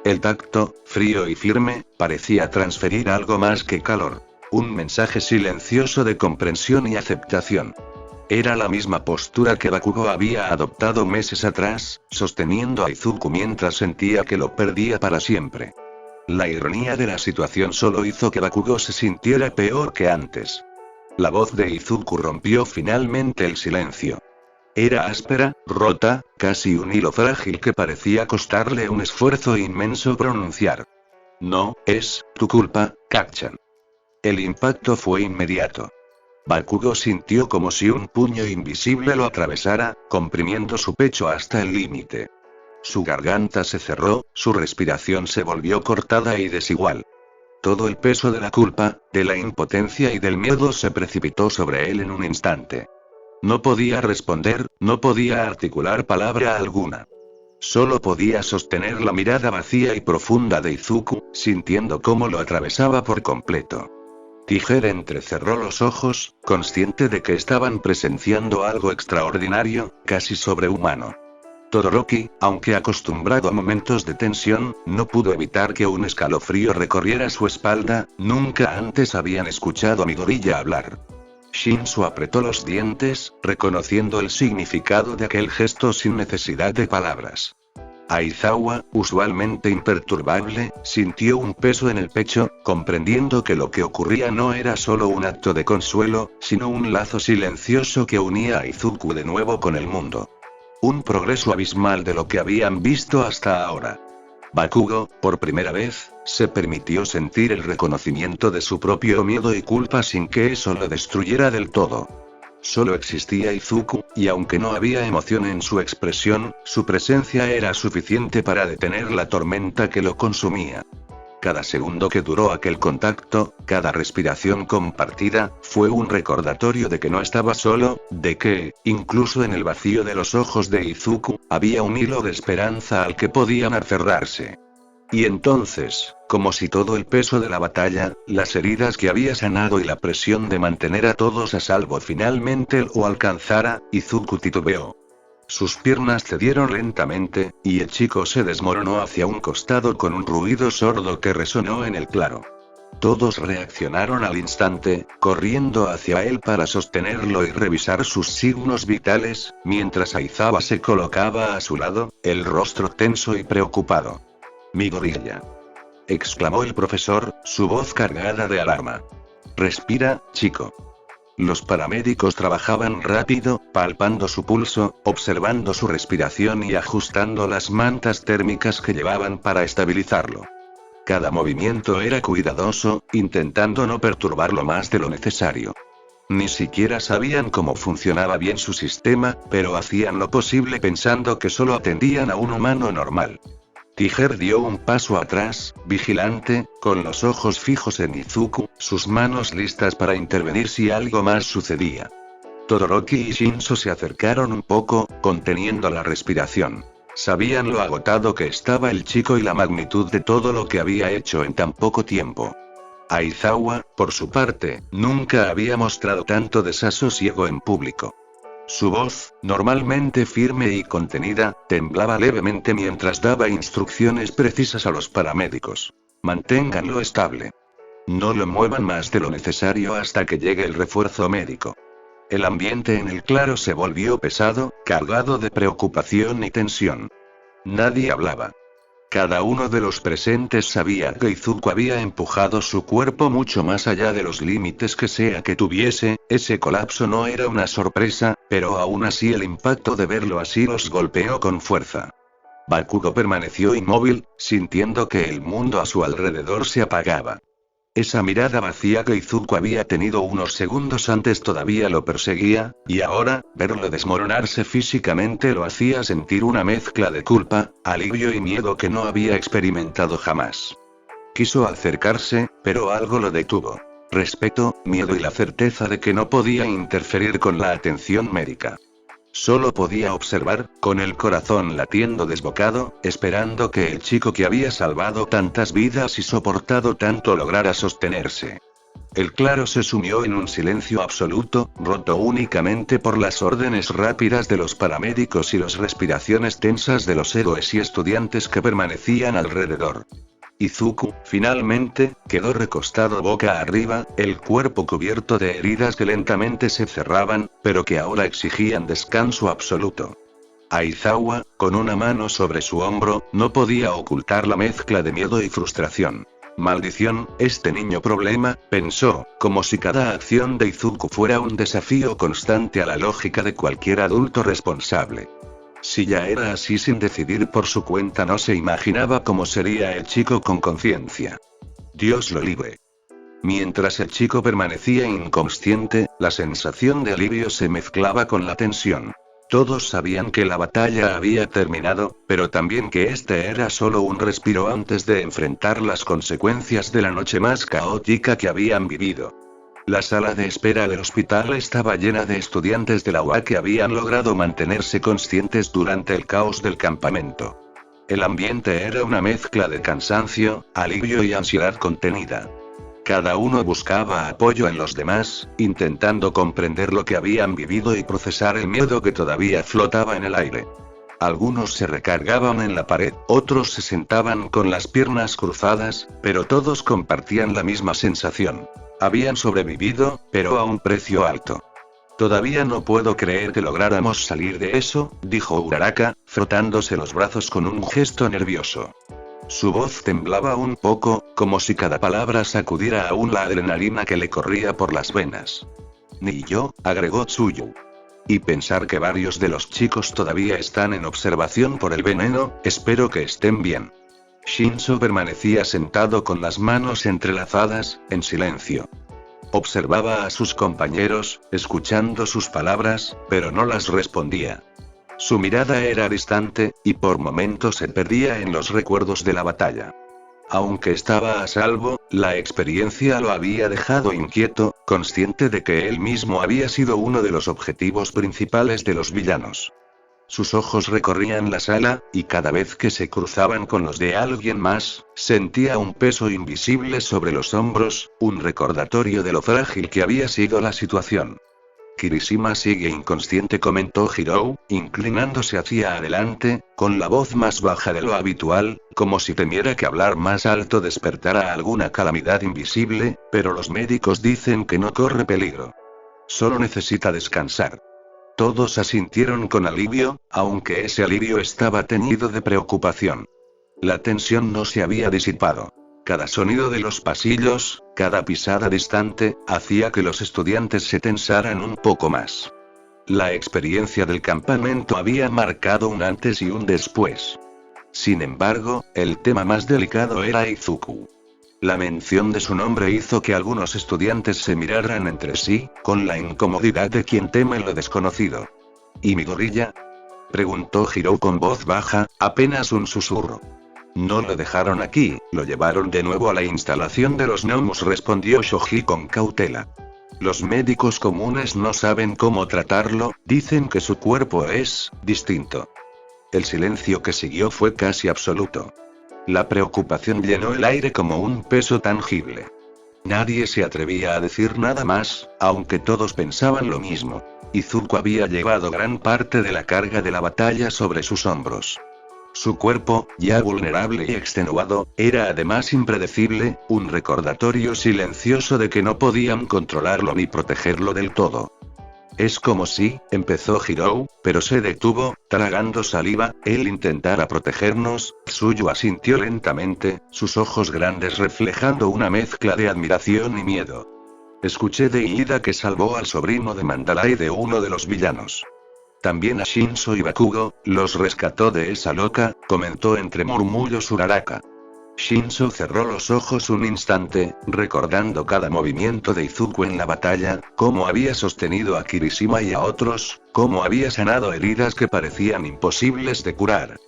El tacto, frío y firme, parecía transferir algo más que calor. Un mensaje silencioso de comprensión y aceptación. Era la misma postura que Bakugo había adoptado meses atrás, sosteniendo a Izuku mientras sentía que lo perdía para siempre. La ironía de la situación solo hizo que Bakugo se sintiera peor que antes. La voz de Izuku rompió finalmente el silencio. Era áspera, rota, casi un hilo frágil que parecía costarle un esfuerzo inmenso pronunciar. No, es tu culpa, Kacchan. El impacto fue inmediato. Bakugo sintió como si un puño invisible lo atravesara, comprimiendo su pecho hasta el límite. Su garganta se cerró, su respiración se volvió cortada y desigual. Todo el peso de la culpa, de la impotencia y del miedo se precipitó sobre él en un instante. No podía responder, no podía articular palabra alguna. Solo podía sostener la mirada vacía y profunda de Izuku, sintiendo cómo lo atravesaba por completo. Tiger entrecerró los ojos, consciente de que estaban presenciando algo extraordinario, casi sobrehumano. Todoroki, aunque acostumbrado a momentos de tensión, no pudo evitar que un escalofrío recorriera su espalda, nunca antes habían escuchado a Midoriya hablar. Shinzo apretó los dientes, reconociendo el significado de aquel gesto sin necesidad de palabras. Aizawa, usualmente imperturbable, sintió un peso en el pecho, comprendiendo que lo que ocurría no era solo un acto de consuelo, sino un lazo silencioso que unía a Izuku de nuevo con el mundo. Un progreso abismal de lo que habían visto hasta ahora. Bakugo, por primera vez, se permitió sentir el reconocimiento de su propio miedo y culpa sin que eso lo destruyera del todo. Solo existía Izuku, y aunque no había emoción en su expresión, su presencia era suficiente para detener la tormenta que lo consumía. Cada segundo que duró aquel contacto, cada respiración compartida, fue un recordatorio de que no estaba solo, de que, incluso en el vacío de los ojos de Izuku, había un hilo de esperanza al que podían aferrarse. Y entonces, como si todo el peso de la batalla, las heridas que había sanado y la presión de mantener a todos a salvo finalmente lo alcanzara, Izuku titubeó. Sus piernas cedieron lentamente, y el chico se desmoronó hacia un costado con un ruido sordo que resonó en el claro. Todos reaccionaron al instante, corriendo hacia él para sostenerlo y revisar sus signos vitales, mientras Aizawa se colocaba a su lado, el rostro tenso y preocupado. «Midoriya», exclamó el profesor, su voz cargada de alarma. «Respira, chico». Los paramédicos trabajaban rápido, palpando su pulso, observando su respiración y ajustando las mantas térmicas que llevaban para estabilizarlo. Cada movimiento era cuidadoso, intentando no perturbarlo más de lo necesario. Ni siquiera sabían cómo funcionaba bien su sistema, pero hacían lo posible pensando que solo atendían a un humano normal. Tiger dio un paso atrás, vigilante, con los ojos fijos en Izuku, sus manos listas para intervenir si algo más sucedía. Todoroki y Shinso se acercaron un poco, conteniendo la respiración. Sabían lo agotado que estaba el chico y la magnitud de todo lo que había hecho en tan poco tiempo. Aizawa, por su parte, nunca había mostrado tanto desasosiego en público. Su voz, normalmente firme y contenida, temblaba levemente mientras daba instrucciones precisas a los paramédicos. Manténganlo estable. No lo muevan más de lo necesario hasta que llegue el refuerzo médico. El ambiente en el claro se volvió pesado, cargado de preocupación y tensión. Nadie hablaba. Cada uno de los presentes sabía que Izuku había empujado su cuerpo mucho más allá de los límites que sea que tuviese. Ese colapso no era una sorpresa, pero aún así el impacto de verlo así los golpeó con fuerza. Bakugo permaneció inmóvil, sintiendo que el mundo a su alrededor se apagaba. Esa mirada vacía que Izuku había tenido unos segundos antes todavía lo perseguía, y ahora, verlo desmoronarse físicamente lo hacía sentir una mezcla de culpa, alivio y miedo que no había experimentado jamás. Quiso acercarse, pero algo lo detuvo. Respeto, miedo y la certeza de que no podía interferir con la atención médica. Solo podía observar, con el corazón latiendo desbocado, esperando que el chico que había salvado tantas vidas y soportado tanto lograra sostenerse. El claro se sumió en un silencio absoluto, roto únicamente por las órdenes rápidas de los paramédicos y las respiraciones tensas de los héroes y estudiantes que permanecían alrededor. Izuku, finalmente, quedó recostado boca arriba, el cuerpo cubierto de heridas que lentamente se cerraban, pero que ahora exigían descanso absoluto. Aizawa, con una mano sobre su hombro, no podía ocultar la mezcla de miedo y frustración. Maldición, este niño problema, pensó, como si cada acción de Izuku fuera un desafío constante a la lógica de cualquier adulto responsable. Si ya era así sin decidir por su cuenta, no se imaginaba cómo sería el chico con conciencia. Dios lo libre. Mientras el chico permanecía inconsciente, la sensación de alivio se mezclaba con la tensión. Todos sabían que la batalla había terminado, pero también que este era solo un respiro antes de enfrentar las consecuencias de la noche más caótica que habían vivido. La sala de espera del hospital estaba llena de estudiantes de la UA que habían logrado mantenerse conscientes durante el caos del campamento. El ambiente era una mezcla de cansancio, alivio y ansiedad contenida. Cada uno buscaba apoyo en los demás, intentando comprender lo que habían vivido y procesar el miedo que todavía flotaba en el aire. Algunos se recargaban en la pared, otros se sentaban con las piernas cruzadas, pero todos compartían la misma sensación. Habían sobrevivido, pero a un precio alto. Todavía no puedo creer que lográramos salir de eso, dijo Uraraka, frotándose los brazos con un gesto nervioso. Su voz temblaba un poco, como si cada palabra sacudiera aún la adrenalina que le corría por las venas. Ni yo, agregó Tsuyu. Y pensar que varios de los chicos todavía están en observación por el veneno, espero que estén bien. Shinso permanecía sentado con las manos entrelazadas, en silencio. Observaba a sus compañeros, escuchando sus palabras, pero no las respondía. Su mirada era distante, y por momentos se perdía en los recuerdos de la batalla. Aunque estaba a salvo, la experiencia lo había dejado inquieto, consciente de que él mismo había sido uno de los objetivos principales de los villanos. Sus ojos recorrían la sala, y cada vez que se cruzaban con los de alguien más, sentía un peso invisible sobre los hombros, un recordatorio de lo frágil que había sido la situación. Kirishima sigue inconsciente, comentó Hirou, inclinándose hacia adelante, con la voz más baja de lo habitual, como si temiera que hablar más alto despertara alguna calamidad invisible, pero los médicos dicen que no corre peligro. Solo necesita descansar. Todos asintieron con alivio, aunque ese alivio estaba teñido de preocupación. La tensión no se había disipado. Cada sonido de los pasillos, cada pisada distante, hacía que los estudiantes se tensaran un poco más. La experiencia del campamento había marcado un antes y un después. Sin embargo, el tema más delicado era Izuku. La mención de su nombre hizo que algunos estudiantes se miraran entre sí, con la incomodidad de quien teme lo desconocido. ¿Y mi gorilla?, preguntó Hiro con voz baja, apenas un susurro. No lo dejaron aquí, lo llevaron de nuevo a la instalación de los gnomos, respondió Shoji con cautela. Los médicos comunes no saben cómo tratarlo, dicen que su cuerpo es distinto. El silencio que siguió fue casi absoluto. La preocupación llenó el aire como un peso tangible. Nadie se atrevía a decir nada más, aunque todos pensaban lo mismo. Izuku había llevado gran parte de la carga de la batalla sobre sus hombros. Su cuerpo, ya vulnerable y extenuado, era además impredecible, un recordatorio silencioso de que no podían controlarlo ni protegerlo del todo. Es como si, empezó Hiro, pero se detuvo, tragando saliva, él intentara protegernos. Tsuyu asintió lentamente, sus ojos grandes reflejando una mezcla de admiración y miedo. Escuché de Iida que salvó al sobrino de Mandalay de uno de los villanos. También a Shinso y Bakugo, los rescató de esa loca, comentó entre murmullos Uraraka. Shinso cerró los ojos un instante, recordando cada movimiento de Izuku en la batalla, cómo había sostenido a Kirishima y a otros, cómo había sanado heridas que parecían imposibles de curar.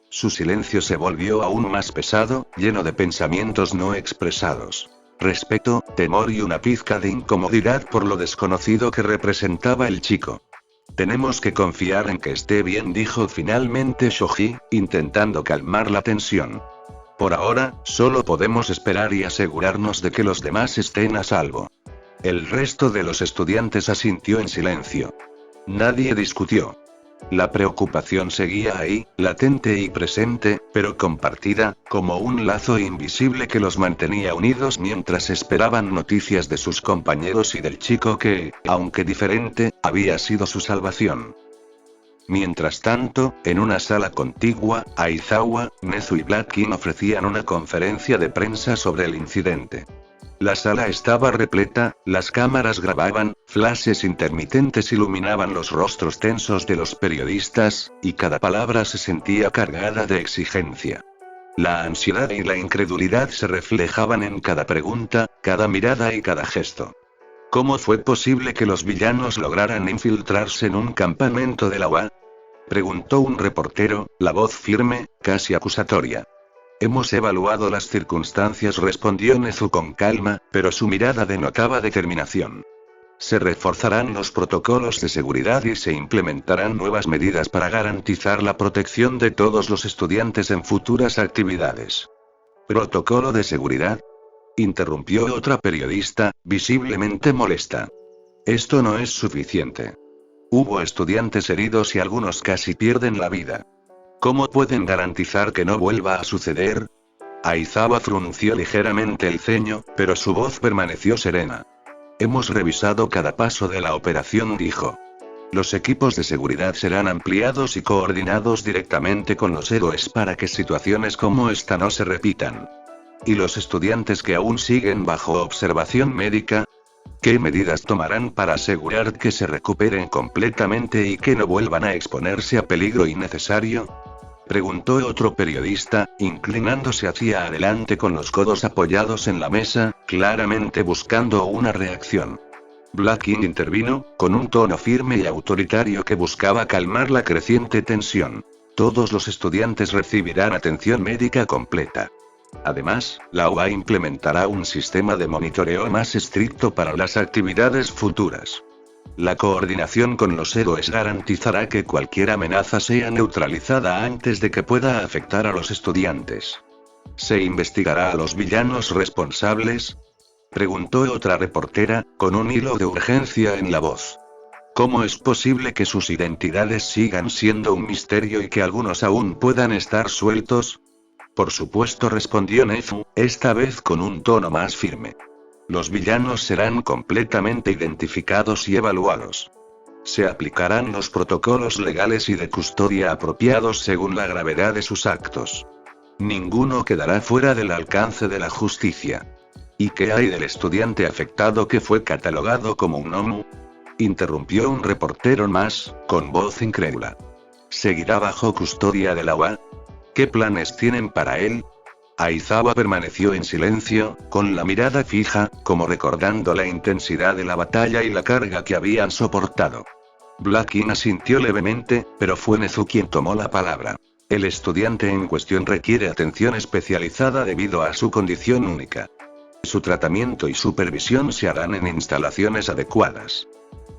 Su silencio se volvió aún más pesado, lleno de pensamientos no expresados. Respeto, temor y una pizca de incomodidad por lo desconocido que representaba el chico. Tenemos que confiar en que esté bien, dijo finalmente Shoji, intentando calmar la tensión. Por ahora, solo podemos esperar y asegurarnos de que los demás estén a salvo. El resto de los estudiantes asintió en silencio. Nadie discutió. La preocupación seguía ahí, latente y presente, pero compartida, como un lazo invisible que los mantenía unidos mientras esperaban noticias de sus compañeros y del chico que, aunque diferente, había sido su salvación. Mientras tanto, en una sala contigua, Aizawa, Nezu y Black King ofrecían una conferencia de prensa sobre el incidente. La sala estaba repleta, las cámaras grababan, flashes intermitentes iluminaban los rostros tensos de los periodistas, y cada palabra se sentía cargada de exigencia. La ansiedad y la incredulidad se reflejaban en cada pregunta, cada mirada y cada gesto. ¿Cómo fue posible que los villanos lograran infiltrarse en un campamento de la UA? Preguntó un reportero, la voz firme, casi acusatoria. Hemos evaluado las circunstancias, respondió Nezu con calma, pero su mirada denotaba determinación. Se reforzarán los protocolos de seguridad y se implementarán nuevas medidas para garantizar la protección de todos los estudiantes en futuras actividades. ¿Protocolo de seguridad?, interrumpió otra periodista, visiblemente molesta. Esto no es suficiente. Hubo estudiantes heridos y algunos casi pierden la vida. ¿Cómo pueden garantizar que no vuelva a suceder? Aizawa frunció ligeramente el ceño, pero su voz permaneció serena. Hemos revisado cada paso de la operación, dijo. Los equipos de seguridad serán ampliados y coordinados directamente con los héroes para que situaciones como esta no se repitan. ¿Y los estudiantes que aún siguen bajo observación médica? ¿Qué medidas tomarán para asegurar que se recuperen completamente y que no vuelvan a exponerse a peligro innecesario?, preguntó otro periodista, inclinándose hacia adelante con los codos apoyados en la mesa, claramente buscando una reacción. Black King intervino, con un tono firme y autoritario que buscaba calmar la creciente tensión. Todos los estudiantes recibirán atención médica completa. Además, la UA implementará un sistema de monitoreo más estricto para las actividades futuras. La coordinación con los héroes garantizará que cualquier amenaza sea neutralizada antes de que pueda afectar a los estudiantes. ¿Se investigará a los villanos responsables?, preguntó otra reportera, con un hilo de urgencia en la voz. ¿Cómo es posible que sus identidades sigan siendo un misterio y que algunos aún puedan estar sueltos? Por supuesto, respondió Nezu, esta vez con un tono más firme. Los villanos serán completamente identificados y evaluados. Se aplicarán los protocolos legales y de custodia apropiados según la gravedad de sus actos. Ninguno quedará fuera del alcance de la justicia. ¿Y qué hay del estudiante afectado que fue catalogado como un Nomu? Interrumpió un reportero más, con voz incrédula. ¿Seguirá bajo custodia de la UA? ¿Qué planes tienen para él? Aizawa permaneció en silencio, con la mirada fija, como recordando la intensidad de la batalla y la carga que habían soportado. Blackin asintió levemente, pero fue Nezu quien tomó la palabra. El estudiante en cuestión requiere atención especializada debido a su condición única. Su tratamiento y supervisión se harán en instalaciones adecuadas.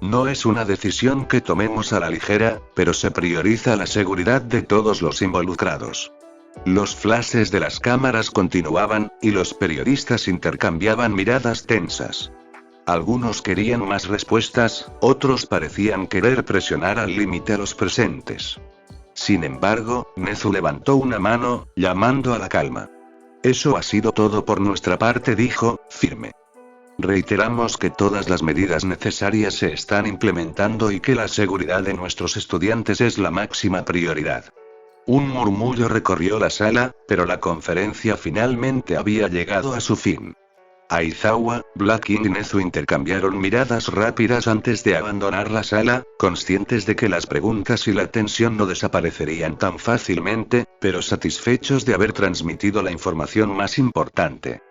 No es una decisión que tomemos a la ligera, pero se prioriza la seguridad de todos los involucrados. Los flashes de las cámaras continuaban, y los periodistas intercambiaban miradas tensas. Algunos querían más respuestas, otros parecían querer presionar al límite a los presentes. Sin embargo, Nezu levantó una mano, llamando a la calma. Eso ha sido todo por nuestra parte, dijo, firme. Reiteramos que todas las medidas necesarias se están implementando y que la seguridad de nuestros estudiantes es la máxima prioridad. Un murmullo recorrió la sala, pero la conferencia finalmente había llegado a su fin. Aizawa, Blackin y Nezu intercambiaron miradas rápidas antes de abandonar la sala, conscientes de que las preguntas y la tensión no desaparecerían tan fácilmente, pero satisfechos de haber transmitido la información más importante.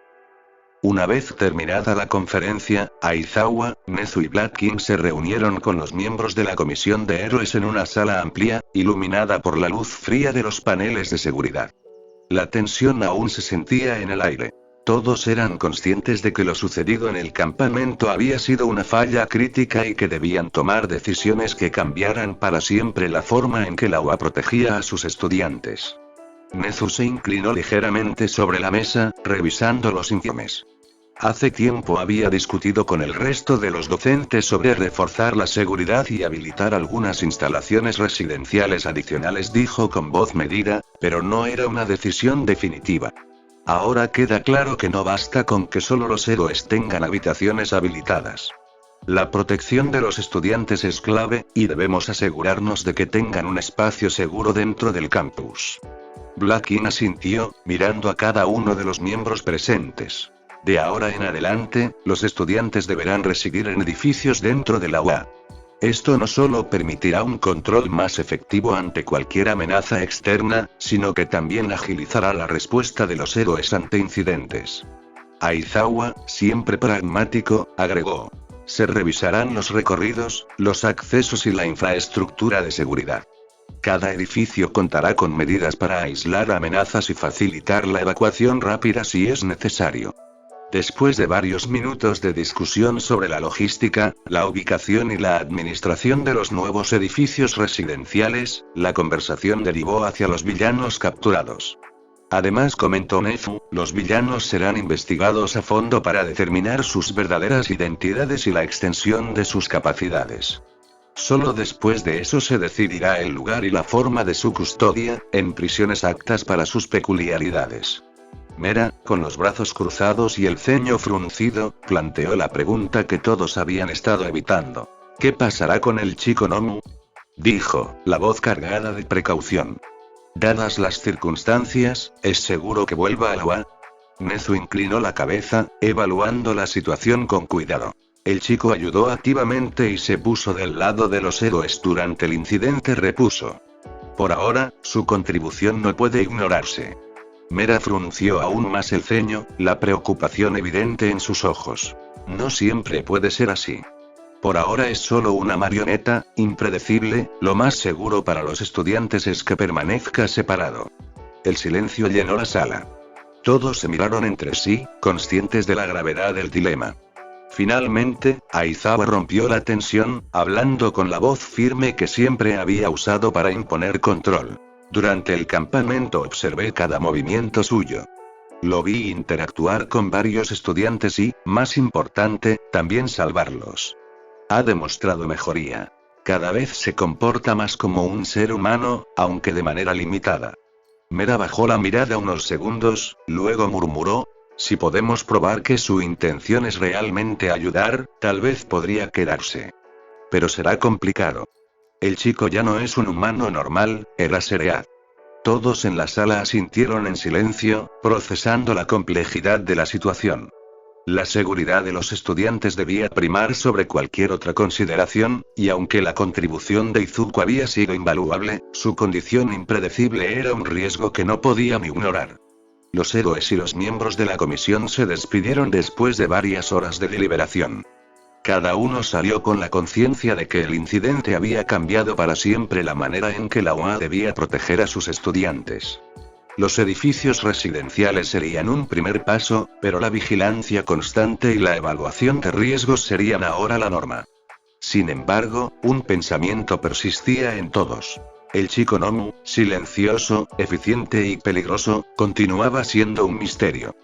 Una vez terminada la conferencia, Aizawa, Nezu y Blackin se reunieron con los miembros de la Comisión de Héroes en una sala amplia, iluminada por la luz fría de los paneles de seguridad. La tensión aún se sentía en el aire. Todos eran conscientes de que lo sucedido en el campamento había sido una falla crítica y que debían tomar decisiones que cambiaran para siempre la forma en que la UA protegía a sus estudiantes. Nezu se inclinó ligeramente sobre la mesa, revisando los informes. Hace tiempo había discutido con el resto de los docentes sobre reforzar la seguridad y habilitar algunas instalaciones residenciales adicionales, dijo con voz medida, pero no era una decisión definitiva. Ahora queda claro que no basta con que solo los héroes tengan habitaciones habilitadas. La protección de los estudiantes es clave, y debemos asegurarnos de que tengan un espacio seguro dentro del campus. Blackin asintió, mirando a cada uno de los miembros presentes. De ahora en adelante, los estudiantes deberán residir en edificios dentro de la UA. Esto no solo permitirá un control más efectivo ante cualquier amenaza externa, sino que también agilizará la respuesta de los héroes ante incidentes. Aizawa, siempre pragmático, agregó. Se revisarán los recorridos, los accesos y la infraestructura de seguridad. Cada edificio contará con medidas para aislar amenazas y facilitar la evacuación rápida si es necesario. Después de varios minutos de discusión sobre la logística, la ubicación y la administración de los nuevos edificios residenciales, la conversación derivó hacia los villanos capturados. Además, comentó Nezu, los villanos serán investigados a fondo para determinar sus verdaderas identidades y la extensión de sus capacidades. Solo después de eso se decidirá el lugar y la forma de su custodia, en prisiones aptas para sus peculiaridades. Mera, con los brazos cruzados y el ceño fruncido, planteó la pregunta que todos habían estado evitando. ¿Qué pasará con el chico Nomu? Dijo, la voz cargada de precaución. Dadas las circunstancias, ¿es seguro que vuelva a la UA? Nezu inclinó la cabeza, evaluando la situación con cuidado. El chico ayudó activamente y se puso del lado de los héroes durante el incidente, repuso. Por ahora, su contribución no puede ignorarse. Mera frunció aún más el ceño, la preocupación evidente en sus ojos. No siempre puede ser así. Por ahora es solo una marioneta, impredecible, lo más seguro para los estudiantes es que permanezca separado. El silencio llenó la sala. Todos se miraron entre sí, conscientes de la gravedad del dilema. Finalmente, Aizawa rompió la tensión, hablando con la voz firme que siempre había usado para imponer control. Durante el campamento observé cada movimiento suyo. Lo vi interactuar con varios estudiantes y, más importante, también salvarlos. Ha demostrado mejoría. Cada vez se comporta más como un ser humano, aunque de manera limitada. Mera bajó la mirada unos segundos, luego murmuró, si podemos probar que su intención es realmente ayudar, tal vez podría quedarse. Pero será complicado. El chico ya no es un humano normal, era Seread. Todos en la sala asintieron en silencio, procesando la complejidad de la situación. La seguridad de los estudiantes debía primar sobre cualquier otra consideración, y aunque la contribución de Izuku había sido invaluable, su condición impredecible era un riesgo que no podían ignorar. Los héroes y los miembros de la comisión se despidieron después de varias horas de deliberación. Cada uno salió con la conciencia de que el incidente había cambiado para siempre la manera en que la UA debía proteger a sus estudiantes. Los edificios residenciales serían un primer paso, pero la vigilancia constante y la evaluación de riesgos serían ahora la norma. Sin embargo, un pensamiento persistía en todos. El chico Nomu, silencioso, eficiente y peligroso, continuaba siendo un misterio.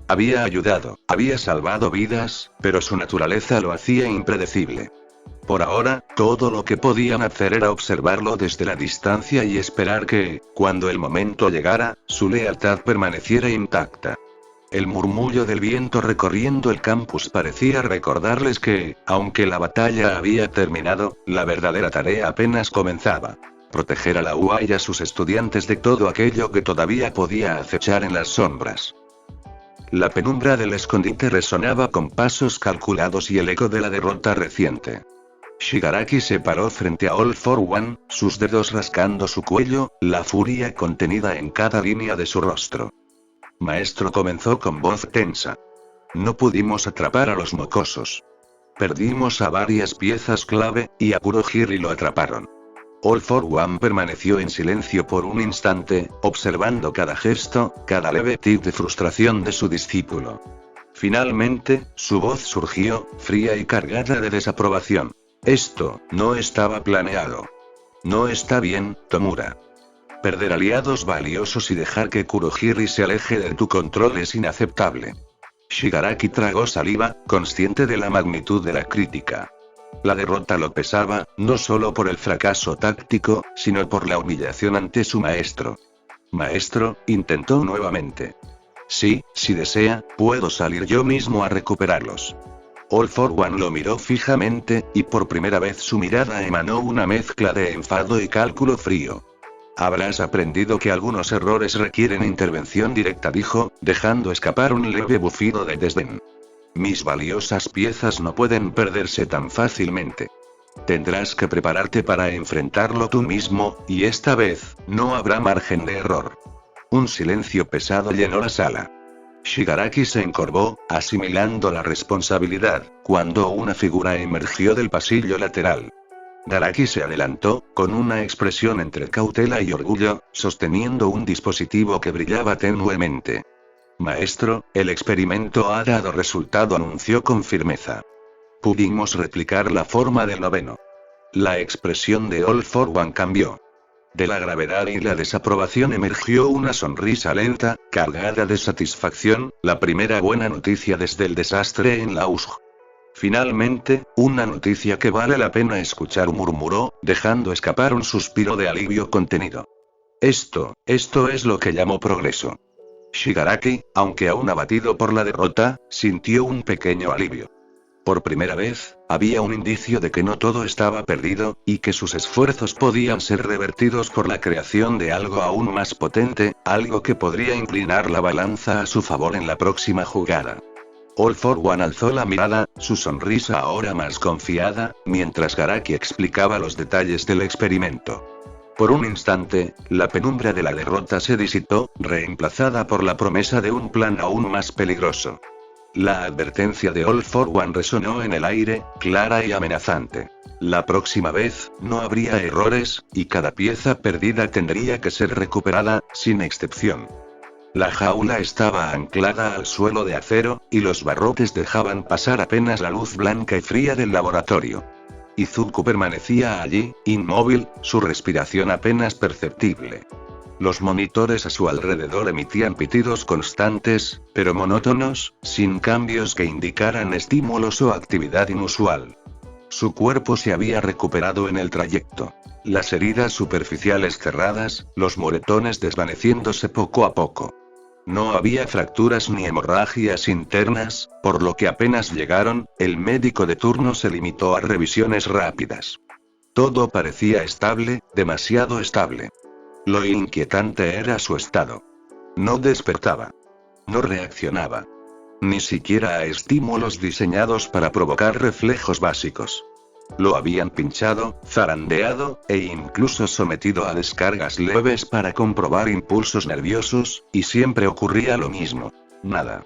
Había ayudado, había salvado vidas, pero su naturaleza lo hacía impredecible. Por ahora, todo lo que podían hacer era observarlo desde la distancia y esperar que, cuando el momento llegara, su lealtad permaneciera intacta. El murmullo del viento recorriendo el campus parecía recordarles que, aunque la batalla había terminado, la verdadera tarea apenas comenzaba. Proteger a la UA y a sus estudiantes de todo aquello que todavía podía acechar en las sombras. La penumbra del escondite resonaba con pasos calculados y el eco de la derrota reciente. Shigaraki se paró frente a All for One, sus dedos rascando su cuello, la furia contenida en cada línea de su rostro. Maestro, comenzó con voz tensa. No pudimos atrapar a los mocosos. Perdimos a varias piezas clave, y a Kurohiri lo atraparon. All for One permaneció en silencio por un instante, observando cada gesto, cada leve tic de frustración de su discípulo. Finalmente, su voz surgió, fría y cargada de desaprobación. Esto no estaba planeado. No está bien, Tomura. Perder aliados valiosos y dejar que Kurohiri se aleje de tu control es inaceptable. Shigaraki tragó saliva, consciente de la magnitud de la crítica. La derrota lo pesaba, no solo por el fracaso táctico, sino por la humillación ante su maestro. Maestro, intentó nuevamente. Sí, si desea, puedo salir yo mismo a recuperarlos. All for One lo miró fijamente, y por primera vez su mirada emanó una mezcla de enfado y cálculo frío. Habrás aprendido que algunos errores requieren intervención directa, dijo, dejando escapar un leve bufido de desdén. Mis valiosas piezas no pueden perderse tan fácilmente. Tendrás que prepararte para enfrentarlo tú mismo, y esta vez, no habrá margen de error. Un silencio pesado llenó la sala. Shigaraki se encorvó, asimilando la responsabilidad, cuando una figura emergió del pasillo lateral. Garaki se adelantó, con una expresión entre cautela y orgullo, sosteniendo un dispositivo que brillaba tenuemente. Maestro, el experimento ha dado resultado, anunció con firmeza. Pudimos replicar la forma del noveno. La expresión de All for One cambió. De la gravedad y la desaprobación emergió una sonrisa lenta, cargada de satisfacción, la primera buena noticia desde el desastre en la USG. Finalmente, una noticia que vale la pena escuchar, murmuró, dejando escapar un suspiro de alivio contenido. Esto es lo que llamo progreso. Shigaraki, aunque aún abatido por la derrota, sintió un pequeño alivio. Por primera vez, había un indicio de que no todo estaba perdido, y que sus esfuerzos podían ser revertidos por la creación de algo aún más potente, algo que podría inclinar la balanza a su favor en la próxima jugada. All for One alzó la mirada, su sonrisa ahora más confiada, mientras Garaki explicaba los detalles del experimento. Por un instante, la penumbra de la derrota se disipó, reemplazada por la promesa de un plan aún más peligroso. La advertencia de All for One resonó en el aire, clara y amenazante. La próxima vez, no habría errores, y cada pieza perdida tendría que ser recuperada, sin excepción. La jaula estaba anclada al suelo de acero, y los barrotes dejaban pasar apenas la luz blanca y fría del laboratorio. Izuku permanecía allí, inmóvil, su respiración apenas perceptible. Los monitores a su alrededor emitían pitidos constantes, pero monótonos, sin cambios que indicaran estímulos o actividad inusual. Su cuerpo se había recuperado en el trayecto. Las heridas superficiales cerradas, los moretones desvaneciéndose poco a poco. No había fracturas ni hemorragias internas, por lo que apenas llegaron, el médico de turno se limitó a revisiones rápidas. Todo parecía estable, demasiado estable. Lo inquietante era su estado. No despertaba. No reaccionaba. Ni siquiera a estímulos diseñados para provocar reflejos básicos. Lo habían pinchado, zarandeado, e incluso sometido a descargas leves para comprobar impulsos nerviosos, y siempre ocurría lo mismo. Nada.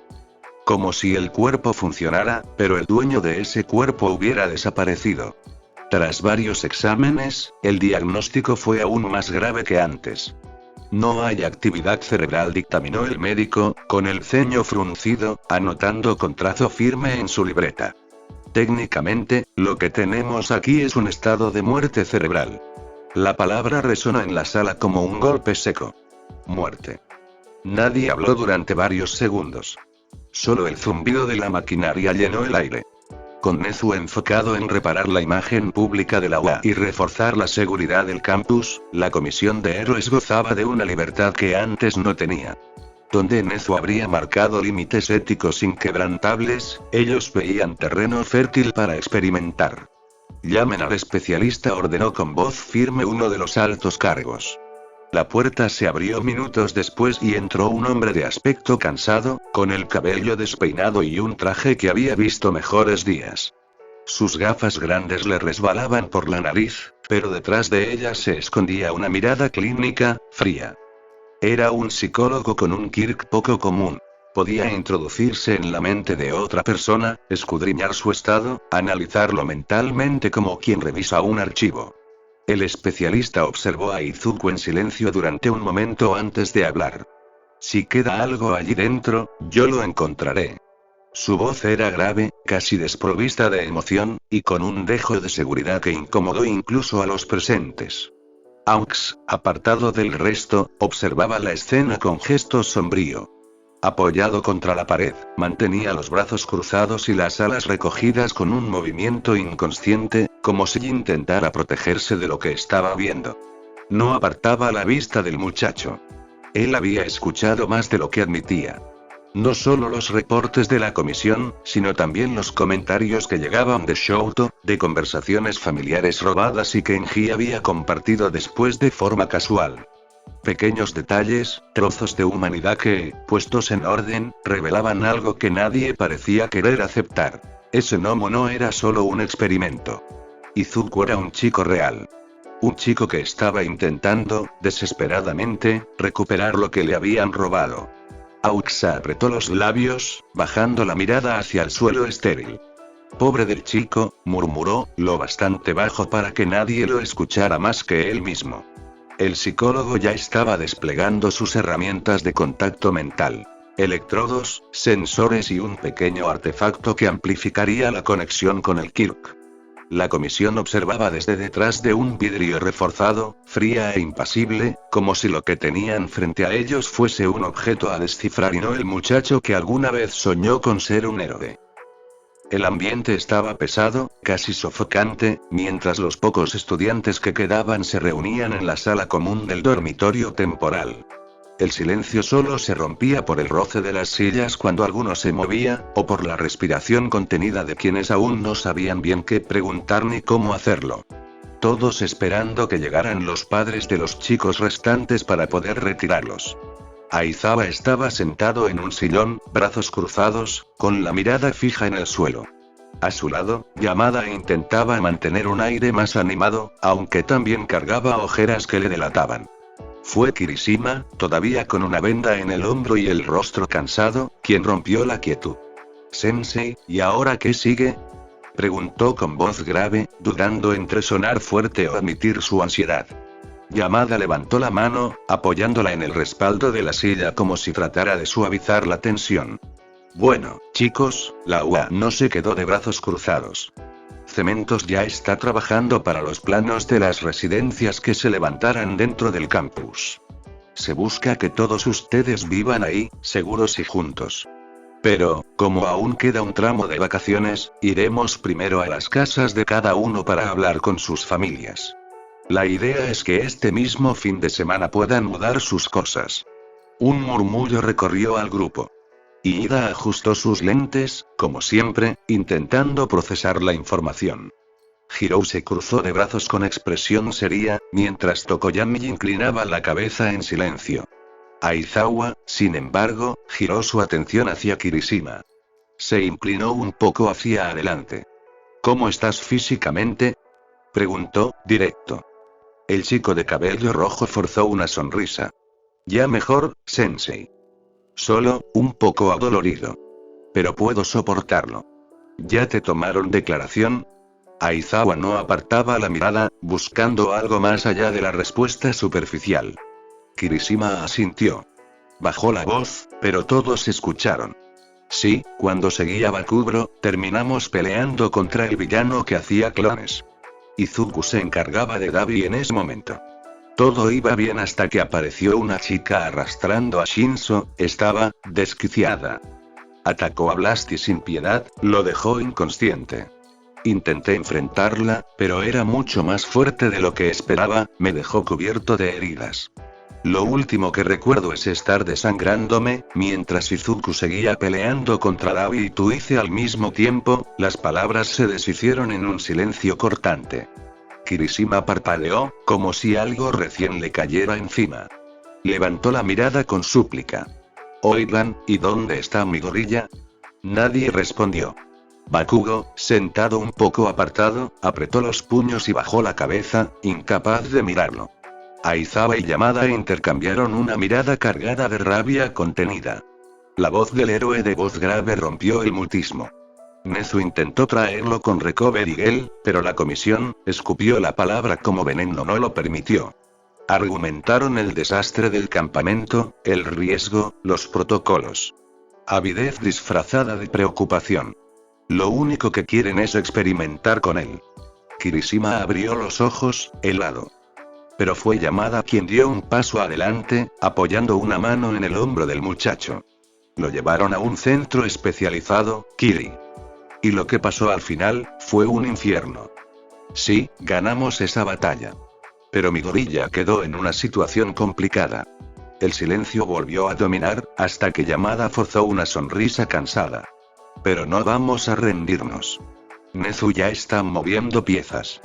Como si el cuerpo funcionara, pero el dueño de ese cuerpo hubiera desaparecido. Tras varios exámenes, el diagnóstico fue aún más grave que antes. No hay actividad cerebral, dictaminó el médico, con el ceño fruncido, anotando con trazo firme en su libreta. Técnicamente, lo que tenemos aquí es un estado de muerte cerebral. La palabra resonó en la sala como un golpe seco. Muerte. Nadie habló durante varios segundos. Solo el zumbido de la maquinaria llenó el aire. Con Nezu enfocado en reparar la imagen pública de la UA y reforzar la seguridad del campus, la comisión de héroes gozaba de una libertad que antes no tenía. Donde Nezu habría marcado límites éticos inquebrantables, ellos veían terreno fértil para experimentar. Llamen al especialista, ordenó con voz firme uno de los altos cargos. La puerta se abrió minutos después y entró un hombre de aspecto cansado, con el cabello despeinado y un traje que había visto mejores días. Sus gafas grandes le resbalaban por la nariz, pero detrás de ellas se escondía una mirada clínica, fría. Era un psicólogo con un quirk poco común. Podía introducirse en la mente de otra persona, escudriñar su estado, analizarlo mentalmente como quien revisa un archivo. El especialista observó a Izuku en silencio durante un momento antes de hablar. Si queda algo allí dentro, yo lo encontraré. Su voz era grave, casi desprovista de emoción, y con un dejo de seguridad que incomodó incluso a los presentes. Aux, apartado del resto, observaba la escena con gesto sombrío. Apoyado contra la pared, mantenía los brazos cruzados y las alas recogidas con un movimiento inconsciente, como si intentara protegerse de lo que estaba viendo. No apartaba la vista del muchacho. Él había escuchado más de lo que admitía. No solo los reportes de la comisión, sino también los comentarios que llegaban de Shouto, de conversaciones familiares robadas y que Enji había compartido después de forma casual. Pequeños detalles, trozos de humanidad que, puestos en orden, revelaban algo que nadie parecía querer aceptar. Ese gnomo no era solo un experimento. Izuku era un chico real. Un chico que estaba intentando, desesperadamente, recuperar lo que le habían robado. Aux apretó los labios, bajando la mirada hacia el suelo estéril. Pobre del chico, murmuró, lo bastante bajo para que nadie lo escuchara más que él mismo. El psicólogo ya estaba desplegando sus herramientas de contacto mental. Electrodos, sensores y un pequeño artefacto que amplificaría la conexión con el Kirk. La comisión observaba desde detrás de un vidrio reforzado, fría e impasible, como si lo que tenían frente a ellos fuese un objeto a descifrar y no el muchacho que alguna vez soñó con ser un héroe. El ambiente estaba pesado, casi sofocante, mientras los pocos estudiantes que quedaban se reunían en la sala común del dormitorio temporal. El silencio solo se rompía por el roce de las sillas cuando alguno se movía, o por la respiración contenida de quienes aún no sabían bien qué preguntar ni cómo hacerlo. Todos esperando que llegaran los padres de los chicos restantes para poder retirarlos. Aizawa estaba sentado en un sillón, brazos cruzados, con la mirada fija en el suelo. A su lado, Yamada intentaba mantener un aire más animado, aunque también cargaba ojeras que le delataban. Fue Kirishima, todavía con una venda en el hombro y el rostro cansado, quien rompió la quietud. «Sensei, ¿y ahora qué sigue?», preguntó con voz grave, dudando entre sonar fuerte o admitir su ansiedad. Yamada levantó la mano, apoyándola en el respaldo de la silla como si tratara de suavizar la tensión. «Bueno, chicos, la UA no se quedó de brazos cruzados. Cementos ya está trabajando para los planos de las residencias que se levantarán dentro del campus. Se busca que todos ustedes vivan ahí, seguros y juntos. Pero, como aún queda un tramo de vacaciones, iremos primero a las casas de cada uno para hablar con sus familias. La idea es que este mismo fin de semana puedan mudar sus cosas». Un murmullo recorrió al grupo. Ida ajustó sus lentes, como siempre, intentando procesar la información. Hirou se cruzó de brazos con expresión seria, mientras Tokoyami inclinaba la cabeza en silencio. Aizawa, sin embargo, giró su atención hacia Kirishima. Se inclinó un poco hacia adelante. ¿Cómo estás físicamente?, preguntó, directo. El chico de cabello rojo forzó una sonrisa. Ya mejor, sensei. Solo, un poco adolorido. Pero puedo soportarlo. ¿Ya te tomaron declaración? Aizawa no apartaba la mirada, buscando algo más allá de la respuesta superficial. Kirishima asintió. Bajó la voz, pero todos escucharon. Sí, cuando seguía Bakugro, terminamos peleando contra el villano que hacía clones. Izuku se encargaba de Dabi en ese momento. Todo iba bien hasta que apareció una chica arrastrando a Shinso, estaba desquiciada. Atacó a Blasty sin piedad, lo dejó inconsciente. Intenté enfrentarla, pero era mucho más fuerte de lo que esperaba, me dejó cubierto de heridas. Lo último que recuerdo es estar desangrándome, mientras Izuku seguía peleando contra Dabi y Tuice al mismo tiempo, las palabras se deshicieron en un silencio cortante. Kirishima parpadeó, como si algo recién le cayera encima. Levantó la mirada con súplica. Oigan, ¿y dónde está mi gorilla? Nadie respondió. Bakugo, sentado un poco apartado, apretó los puños y bajó la cabeza, incapaz de mirarlo. Aizawa y Yamada intercambiaron una mirada cargada de rabia contenida. La voz del héroe de voz grave rompió el mutismo. Nezu intentó traerlo con Recovery Gel, pero la comisión, escupió la palabra como veneno, no lo permitió. Argumentaron el desastre del campamento, el riesgo, los protocolos. Avidez disfrazada de preocupación. Lo único que quieren es experimentar con él. Kirishima abrió los ojos, helado. Pero fue Yamada quien dio un paso adelante, apoyando una mano en el hombro del muchacho. Lo llevaron a un centro especializado, Kiri. Y lo que pasó al final, fue un infierno. Sí, ganamos esa batalla. Pero mi gorilla quedó en una situación complicada. El silencio volvió a dominar, hasta que Yamada forzó una sonrisa cansada. Pero no vamos a rendirnos. Nezu ya está moviendo piezas.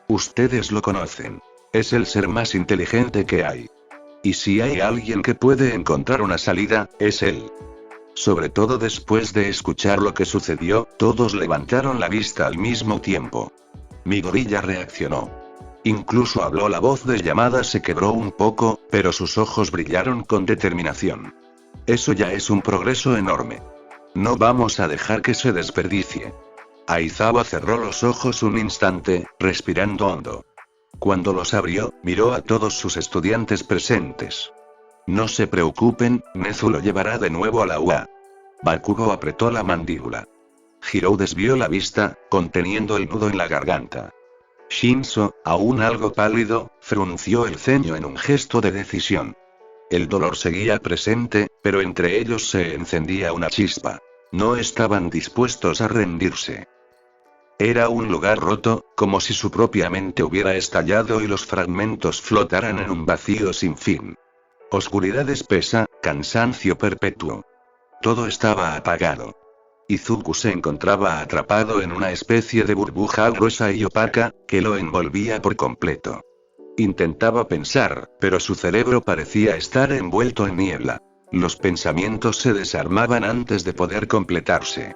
Ustedes lo conocen. Es el ser más inteligente que hay. Y si hay alguien que puede encontrar una salida, es él. Sobre todo después de escuchar lo que sucedió, todos levantaron la vista al mismo tiempo. Mi gorilla reaccionó. Incluso habló, la voz de Yamada se quebró un poco, pero sus ojos brillaron con determinación. Eso ya es un progreso enorme. No vamos a dejar que se desperdicie. Aizawa cerró los ojos un instante, respirando hondo. Cuando los abrió, miró a todos sus estudiantes presentes. No se preocupen, Nezu lo llevará de nuevo a la UA. Bakugo apretó la mandíbula. Hirou desvió la vista, conteniendo el nudo en la garganta. Shinso, aún algo pálido, frunció el ceño en un gesto de decisión. El dolor seguía presente, pero entre ellos se encendía una chispa. No estaban dispuestos a rendirse. Era un lugar roto, como si su propia mente hubiera estallado y los fragmentos flotaran en un vacío sin fin. Oscuridad espesa, cansancio perpetuo. Todo estaba apagado. Izuku se encontraba atrapado en una especie de burbuja gruesa y opaca, que lo envolvía por completo. Intentaba pensar, pero su cerebro parecía estar envuelto en niebla. Los pensamientos se desarmaban antes de poder completarse.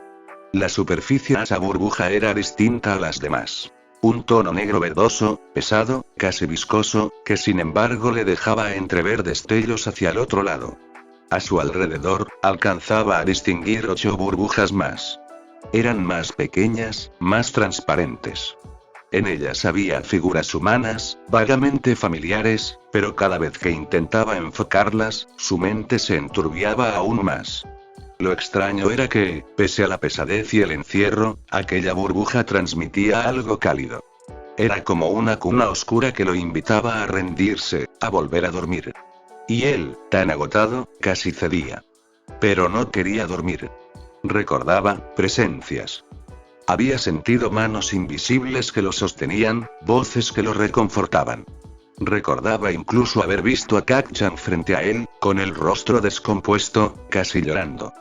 La superficie de esa burbuja era distinta a las demás. Un tono negro verdoso, pesado, casi viscoso, que sin embargo le dejaba entrever destellos hacia el otro lado. A su alrededor, alcanzaba a distinguir 8 burbujas más. Eran más pequeñas, más transparentes. En ellas había figuras humanas, vagamente familiares, pero cada vez que intentaba enfocarlas, su mente se enturbiaba aún más. Lo extraño era que, pese a la pesadez y el encierro, aquella burbuja transmitía algo cálido. Era como una cuna oscura que lo invitaba a rendirse, a volver a dormir. Y él, tan agotado, casi cedía. Pero no quería dormir. Recordaba presencias. Había sentido manos invisibles que lo sostenían, voces que lo reconfortaban. Recordaba incluso haber visto a Kak-chan frente a él, con el rostro descompuesto, casi llorando.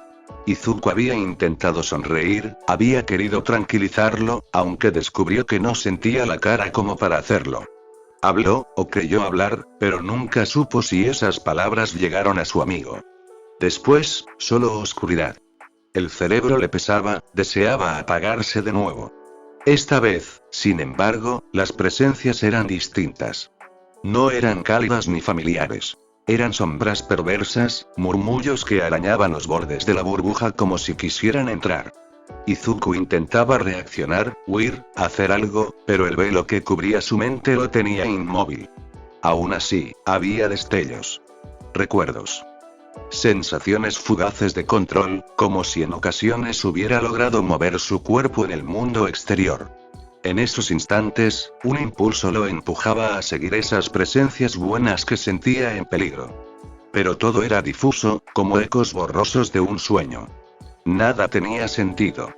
Izuku había intentado sonreír, había querido tranquilizarlo, aunque descubrió que no sentía la cara como para hacerlo. Habló, o creyó hablar, pero nunca supo si esas palabras llegaron a su amigo. Después, solo oscuridad. El cerebro le pesaba, deseaba apagarse de nuevo. Esta vez, sin embargo, las presencias eran distintas. No eran cálidas ni familiares. Eran sombras perversas, murmullos que arañaban los bordes de la burbuja como si quisieran entrar. Izuku intentaba reaccionar, huir, hacer algo, pero el velo que cubría su mente lo tenía inmóvil. Aún así, había destellos. Recuerdos. Sensaciones fugaces de control, como si en ocasiones hubiera logrado mover su cuerpo en el mundo exterior. En esos instantes, un impulso lo empujaba a seguir esas presencias buenas que sentía en peligro. Pero todo era difuso, como ecos borrosos de un sueño. Nada tenía sentido.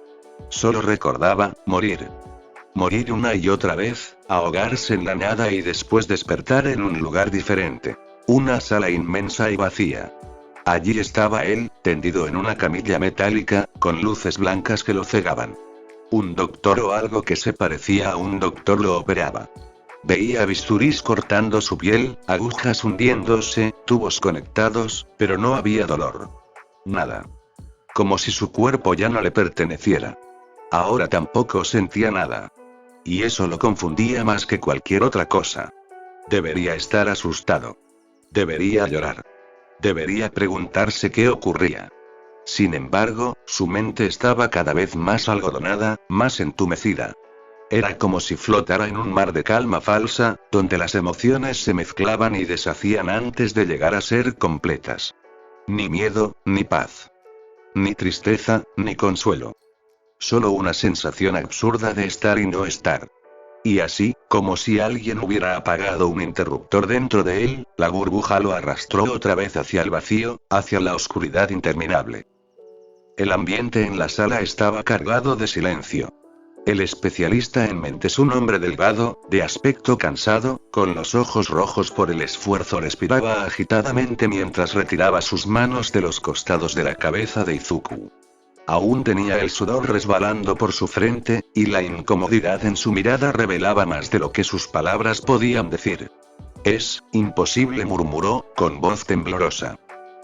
Solo recordaba, morir. Morir una y otra vez, ahogarse en la nada y después despertar en un lugar diferente. Una sala inmensa y vacía. Allí estaba él, tendido en una camilla metálica, con luces blancas que lo cegaban. Un doctor o algo que se parecía a un doctor lo operaba. Veía bisturís cortando su piel, agujas hundiéndose, tubos conectados, pero no había dolor. Nada. Como si su cuerpo ya no le perteneciera. Ahora tampoco sentía nada. Y eso lo confundía más que cualquier otra cosa. Debería estar asustado. Debería llorar. Debería preguntarse qué ocurría. Sin embargo, su mente estaba cada vez más algodonada, más entumecida. Era como si flotara en un mar de calma falsa, donde las emociones se mezclaban y deshacían antes de llegar a ser completas. Ni miedo, ni paz. Ni tristeza, ni consuelo. Solo una sensación absurda de estar y no estar. Y así, como si alguien hubiera apagado un interruptor dentro de él, la burbuja lo arrastró otra vez hacia el vacío, hacia la oscuridad interminable. El ambiente en la sala estaba cargado de silencio. El especialista en mentes, un hombre delgado, de aspecto cansado, con los ojos rojos por el esfuerzo, respiraba agitadamente mientras retiraba sus manos de los costados de la cabeza de Izuku. Aún tenía el sudor resbalando por su frente, y la incomodidad en su mirada revelaba más de lo que sus palabras podían decir. Es imposible, murmuró, con voz temblorosa.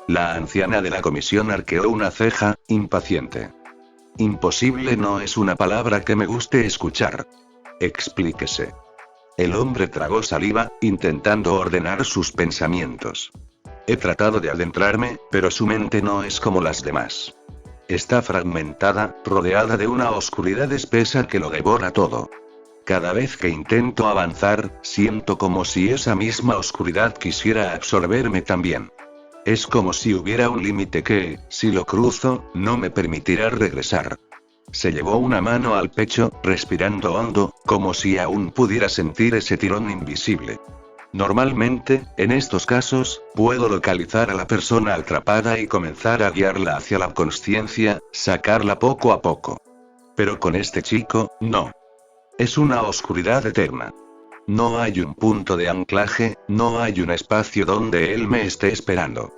La anciana de la comisión arqueó una ceja, impaciente. Imposible no es una palabra que me guste escuchar. Explíquese. El hombre tragó saliva, intentando ordenar sus pensamientos. He tratado de adentrarme, pero su mente no es como las demás. Está fragmentada, rodeada de una oscuridad espesa que lo devora todo. Cada vez que intento avanzar, siento como si esa misma oscuridad quisiera absorberme también. Es como si hubiera un límite que, si lo cruzo, no me permitirá regresar. Se llevó una mano al pecho, respirando hondo, como si aún pudiera sentir ese tirón invisible. Normalmente, en estos casos, puedo localizar a la persona atrapada y comenzar a guiarla hacia la consciencia, sacarla poco a poco. Pero con este chico, no. Es una oscuridad eterna. No hay un punto de anclaje, no hay un espacio donde él me esté esperando.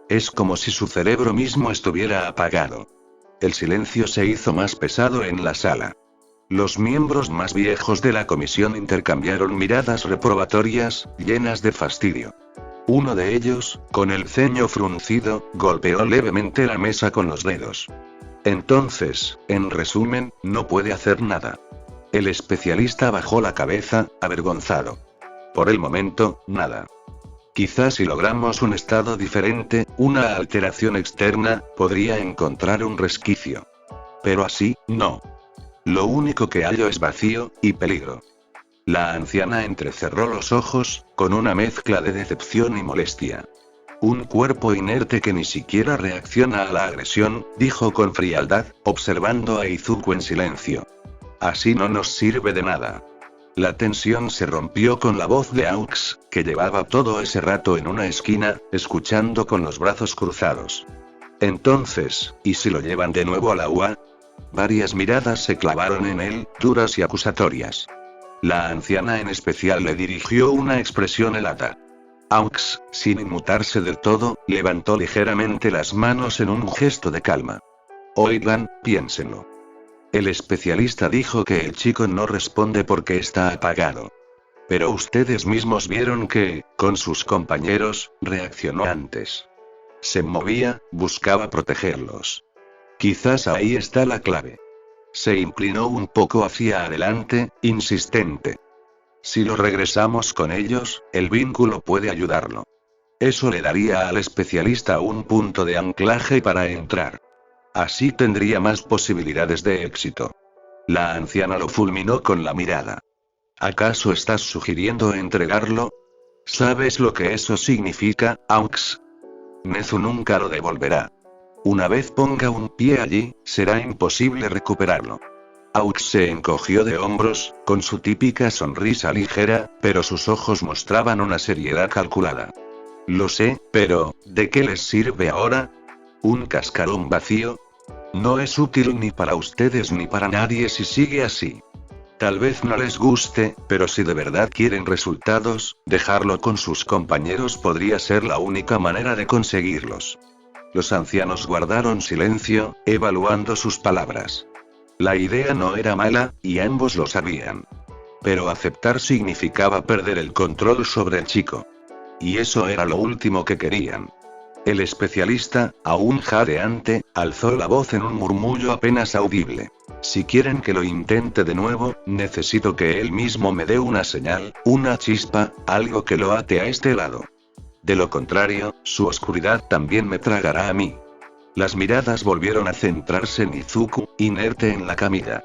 Es como si su cerebro mismo estuviera apagado. El silencio se hizo más pesado en la sala. Los miembros más viejos de la comisión intercambiaron miradas reprobatorias, llenas de fastidio. Uno de ellos, con el ceño fruncido, golpeó levemente la mesa con los dedos. Entonces, en resumen, no puede hacer nada. El especialista bajó la cabeza, avergonzado. Por el momento, nada. Quizás si logramos un estado diferente, una alteración externa, podría encontrar un resquicio. Pero así, no. Lo único que hallo es vacío, y peligro. La anciana entrecerró los ojos, con una mezcla de decepción y molestia. Un cuerpo inerte que ni siquiera reacciona a la agresión, dijo con frialdad, observando a Izuku en silencio. Así no nos sirve de nada. La tensión se rompió con la voz de Aux, que llevaba todo ese rato en una esquina, escuchando con los brazos cruzados. Entonces, ¿y si lo llevan de nuevo a la UA? Varias miradas se clavaron en él, duras y acusatorias. La anciana en especial le dirigió una expresión helada. Aux, sin inmutarse del todo, levantó ligeramente las manos en un gesto de calma. Oigan, piénsenlo. El especialista dijo que el chico no responde porque está apagado. Pero ustedes mismos vieron que, con sus compañeros, reaccionó antes. Se movía, buscaba protegerlos. Quizás ahí está la clave. Se inclinó un poco hacia adelante, insistente. Si lo regresamos con ellos, el vínculo puede ayudarlo. Eso le daría al especialista un punto de anclaje para entrar. Así tendría más posibilidades de éxito. La anciana lo fulminó con la mirada. ¿Acaso estás sugiriendo entregarlo? ¿Sabes lo que eso significa, Aux? Nezu nunca lo devolverá. Una vez ponga un pie allí, será imposible recuperarlo. Aux se encogió de hombros, con su típica sonrisa ligera, pero sus ojos mostraban una seriedad calculada. Lo sé, pero, ¿de qué les sirve ahora? ¿Un cascarón vacío? No es útil ni para ustedes ni para nadie si sigue así. Tal vez no les guste, pero si de verdad quieren resultados, dejarlo con sus compañeros podría ser la única manera de conseguirlos. Los ancianos guardaron silencio, evaluando sus palabras. La idea no era mala, y ambos lo sabían. Pero aceptar significaba perder el control sobre el chico. Y eso era lo último que querían. El especialista, aún jadeante, alzó la voz en un murmullo apenas audible. Si quieren que lo intente de nuevo, necesito que él mismo me dé una señal, una chispa, algo que lo ate a este lado. De lo contrario, su oscuridad también me tragará a mí. Las miradas volvieron a centrarse en Izuku, inerte en la camilla.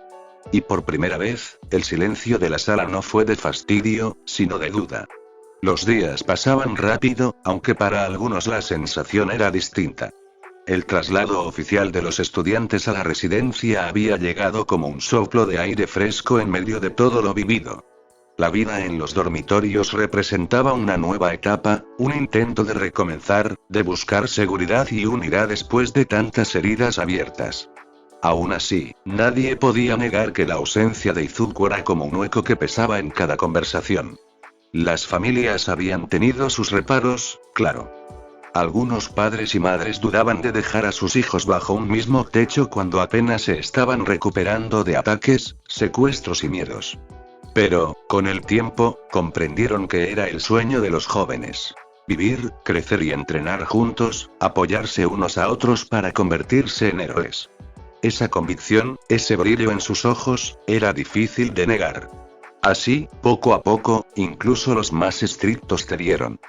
Y por primera vez, el silencio de la sala no fue de fastidio, sino de duda. Los días pasaban rápido, aunque para algunos la sensación era distinta. El traslado oficial de los estudiantes a la residencia había llegado como un soplo de aire fresco en medio de todo lo vivido. La vida en los dormitorios representaba una nueva etapa, un intento de recomenzar, de buscar seguridad y unidad después de tantas heridas abiertas. Aún así, nadie podía negar que la ausencia de Izuku era como un hueco que pesaba en cada conversación. Las familias habían tenido sus reparos, claro. Algunos padres y madres dudaban de dejar a sus hijos bajo un mismo techo cuando apenas se estaban recuperando de ataques, secuestros y miedos. Pero, con el tiempo, comprendieron que era el sueño de los jóvenes. Vivir, crecer y entrenar juntos, apoyarse unos a otros para convertirse en héroes. Esa convicción, ese brillo en sus ojos, era difícil de negar. Así, poco a poco, incluso los más estrictos cedieron.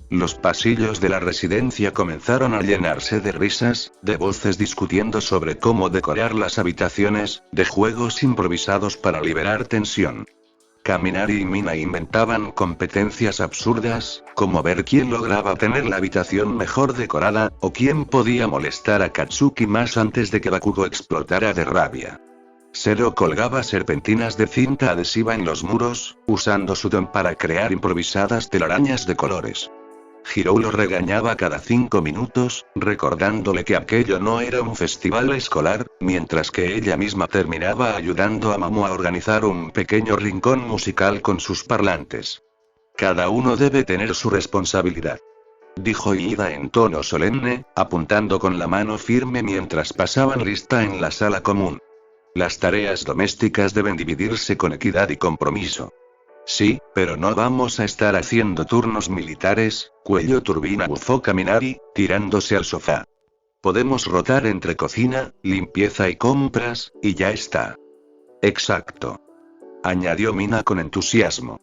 Los pasillos de la residencia comenzaron a llenarse de risas, de voces discutiendo sobre cómo decorar las habitaciones, de juegos improvisados para liberar tensión. Kaminari y Mina inventaban competencias absurdas, como ver quién lograba tener la habitación mejor decorada, o quién podía molestar a Katsuki más antes de que Bakugo explotara de rabia. Zero colgaba serpentinas de cinta adhesiva en los muros, usando su don para crear improvisadas telarañas de colores. Hirou lo regañaba cada 5 minutos, recordándole que aquello no era un festival escolar, mientras que ella misma terminaba ayudando a Mamu a organizar un pequeño rincón musical con sus parlantes. Cada uno debe tener su responsabilidad, dijo Iida en tono solemne, apuntando con la mano firme mientras pasaban lista en la sala común. Las tareas domésticas deben dividirse con equidad y compromiso. Sí, pero no vamos a estar haciendo turnos militares, cuello turbina, bufó Kaminari, tirándose al sofá. Podemos rotar entre cocina, limpieza y compras, y ya está. Exacto, añadió Mina con entusiasmo.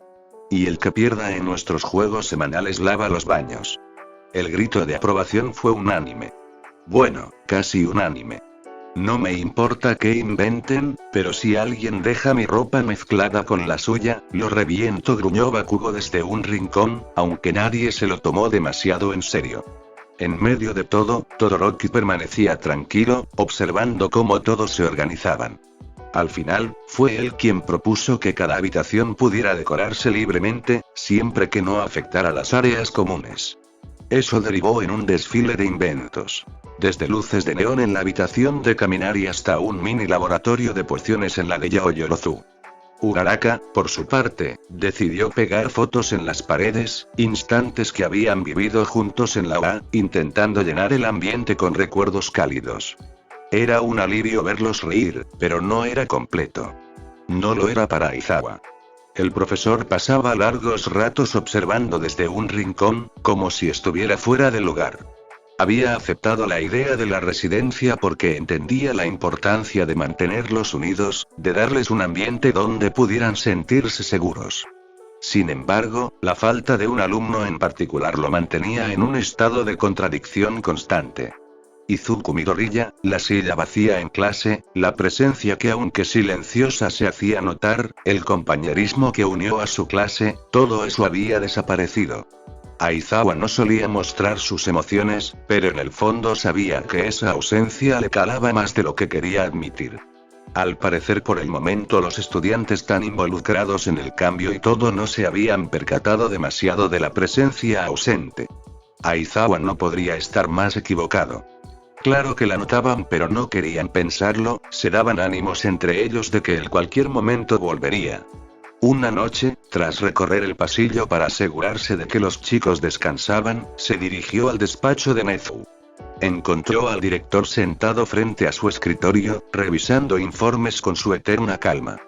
Y el que pierda en nuestros juegos semanales lava los baños. El grito de aprobación fue unánime. Bueno, casi unánime. No me importa qué inventen, pero si alguien deja mi ropa mezclada con la suya, lo reviento, gruñó Bakugo desde un rincón, aunque nadie se lo tomó demasiado en serio. En medio de todo, Todoroki permanecía tranquilo, observando cómo todos se organizaban. Al final, fue él quien propuso que cada habitación pudiera decorarse libremente, siempre que no afectara las áreas comunes. Eso derivó en un desfile de inventos. Desde luces de neón en la habitación de Kaminari hasta un mini laboratorio de pociones en la de Yaoyorozu. Uraraka, por su parte, decidió pegar fotos en las paredes, instantes que habían vivido juntos en la OA, intentando llenar el ambiente con recuerdos cálidos. Era un alivio verlos reír, pero no era completo. No lo era para Aizawa. El profesor pasaba largos ratos observando desde un rincón, como si estuviera fuera de lugar. Había aceptado la idea de la residencia porque entendía la importancia de mantenerlos unidos, de darles un ambiente donde pudieran sentirse seguros. Sin embargo, la falta de un alumno en particular lo mantenía en un estado de contradicción constante. Izuku Midoriya, la silla vacía en clase, la presencia que aunque silenciosa se hacía notar, el compañerismo que unió a su clase, todo eso había desaparecido. Aizawa no solía mostrar sus emociones, pero en el fondo sabía que esa ausencia le calaba más de lo que quería admitir. Al parecer por el momento los estudiantes tan involucrados en el cambio y todo no se habían percatado demasiado de la presencia ausente. Aizawa no podría estar más equivocado. Claro que la notaban pero no querían pensarlo, se daban ánimos entre ellos de que en cualquier momento volvería. Una noche, tras recorrer el pasillo para asegurarse de que los chicos descansaban, se dirigió al despacho de Nezu. Encontró al director sentado frente a su escritorio, revisando informes con su eterna calma.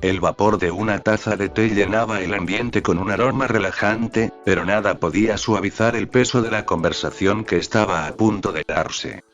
El vapor de una taza de té llenaba el ambiente con un aroma relajante, pero nada podía suavizar el peso de la conversación que estaba a punto de darse.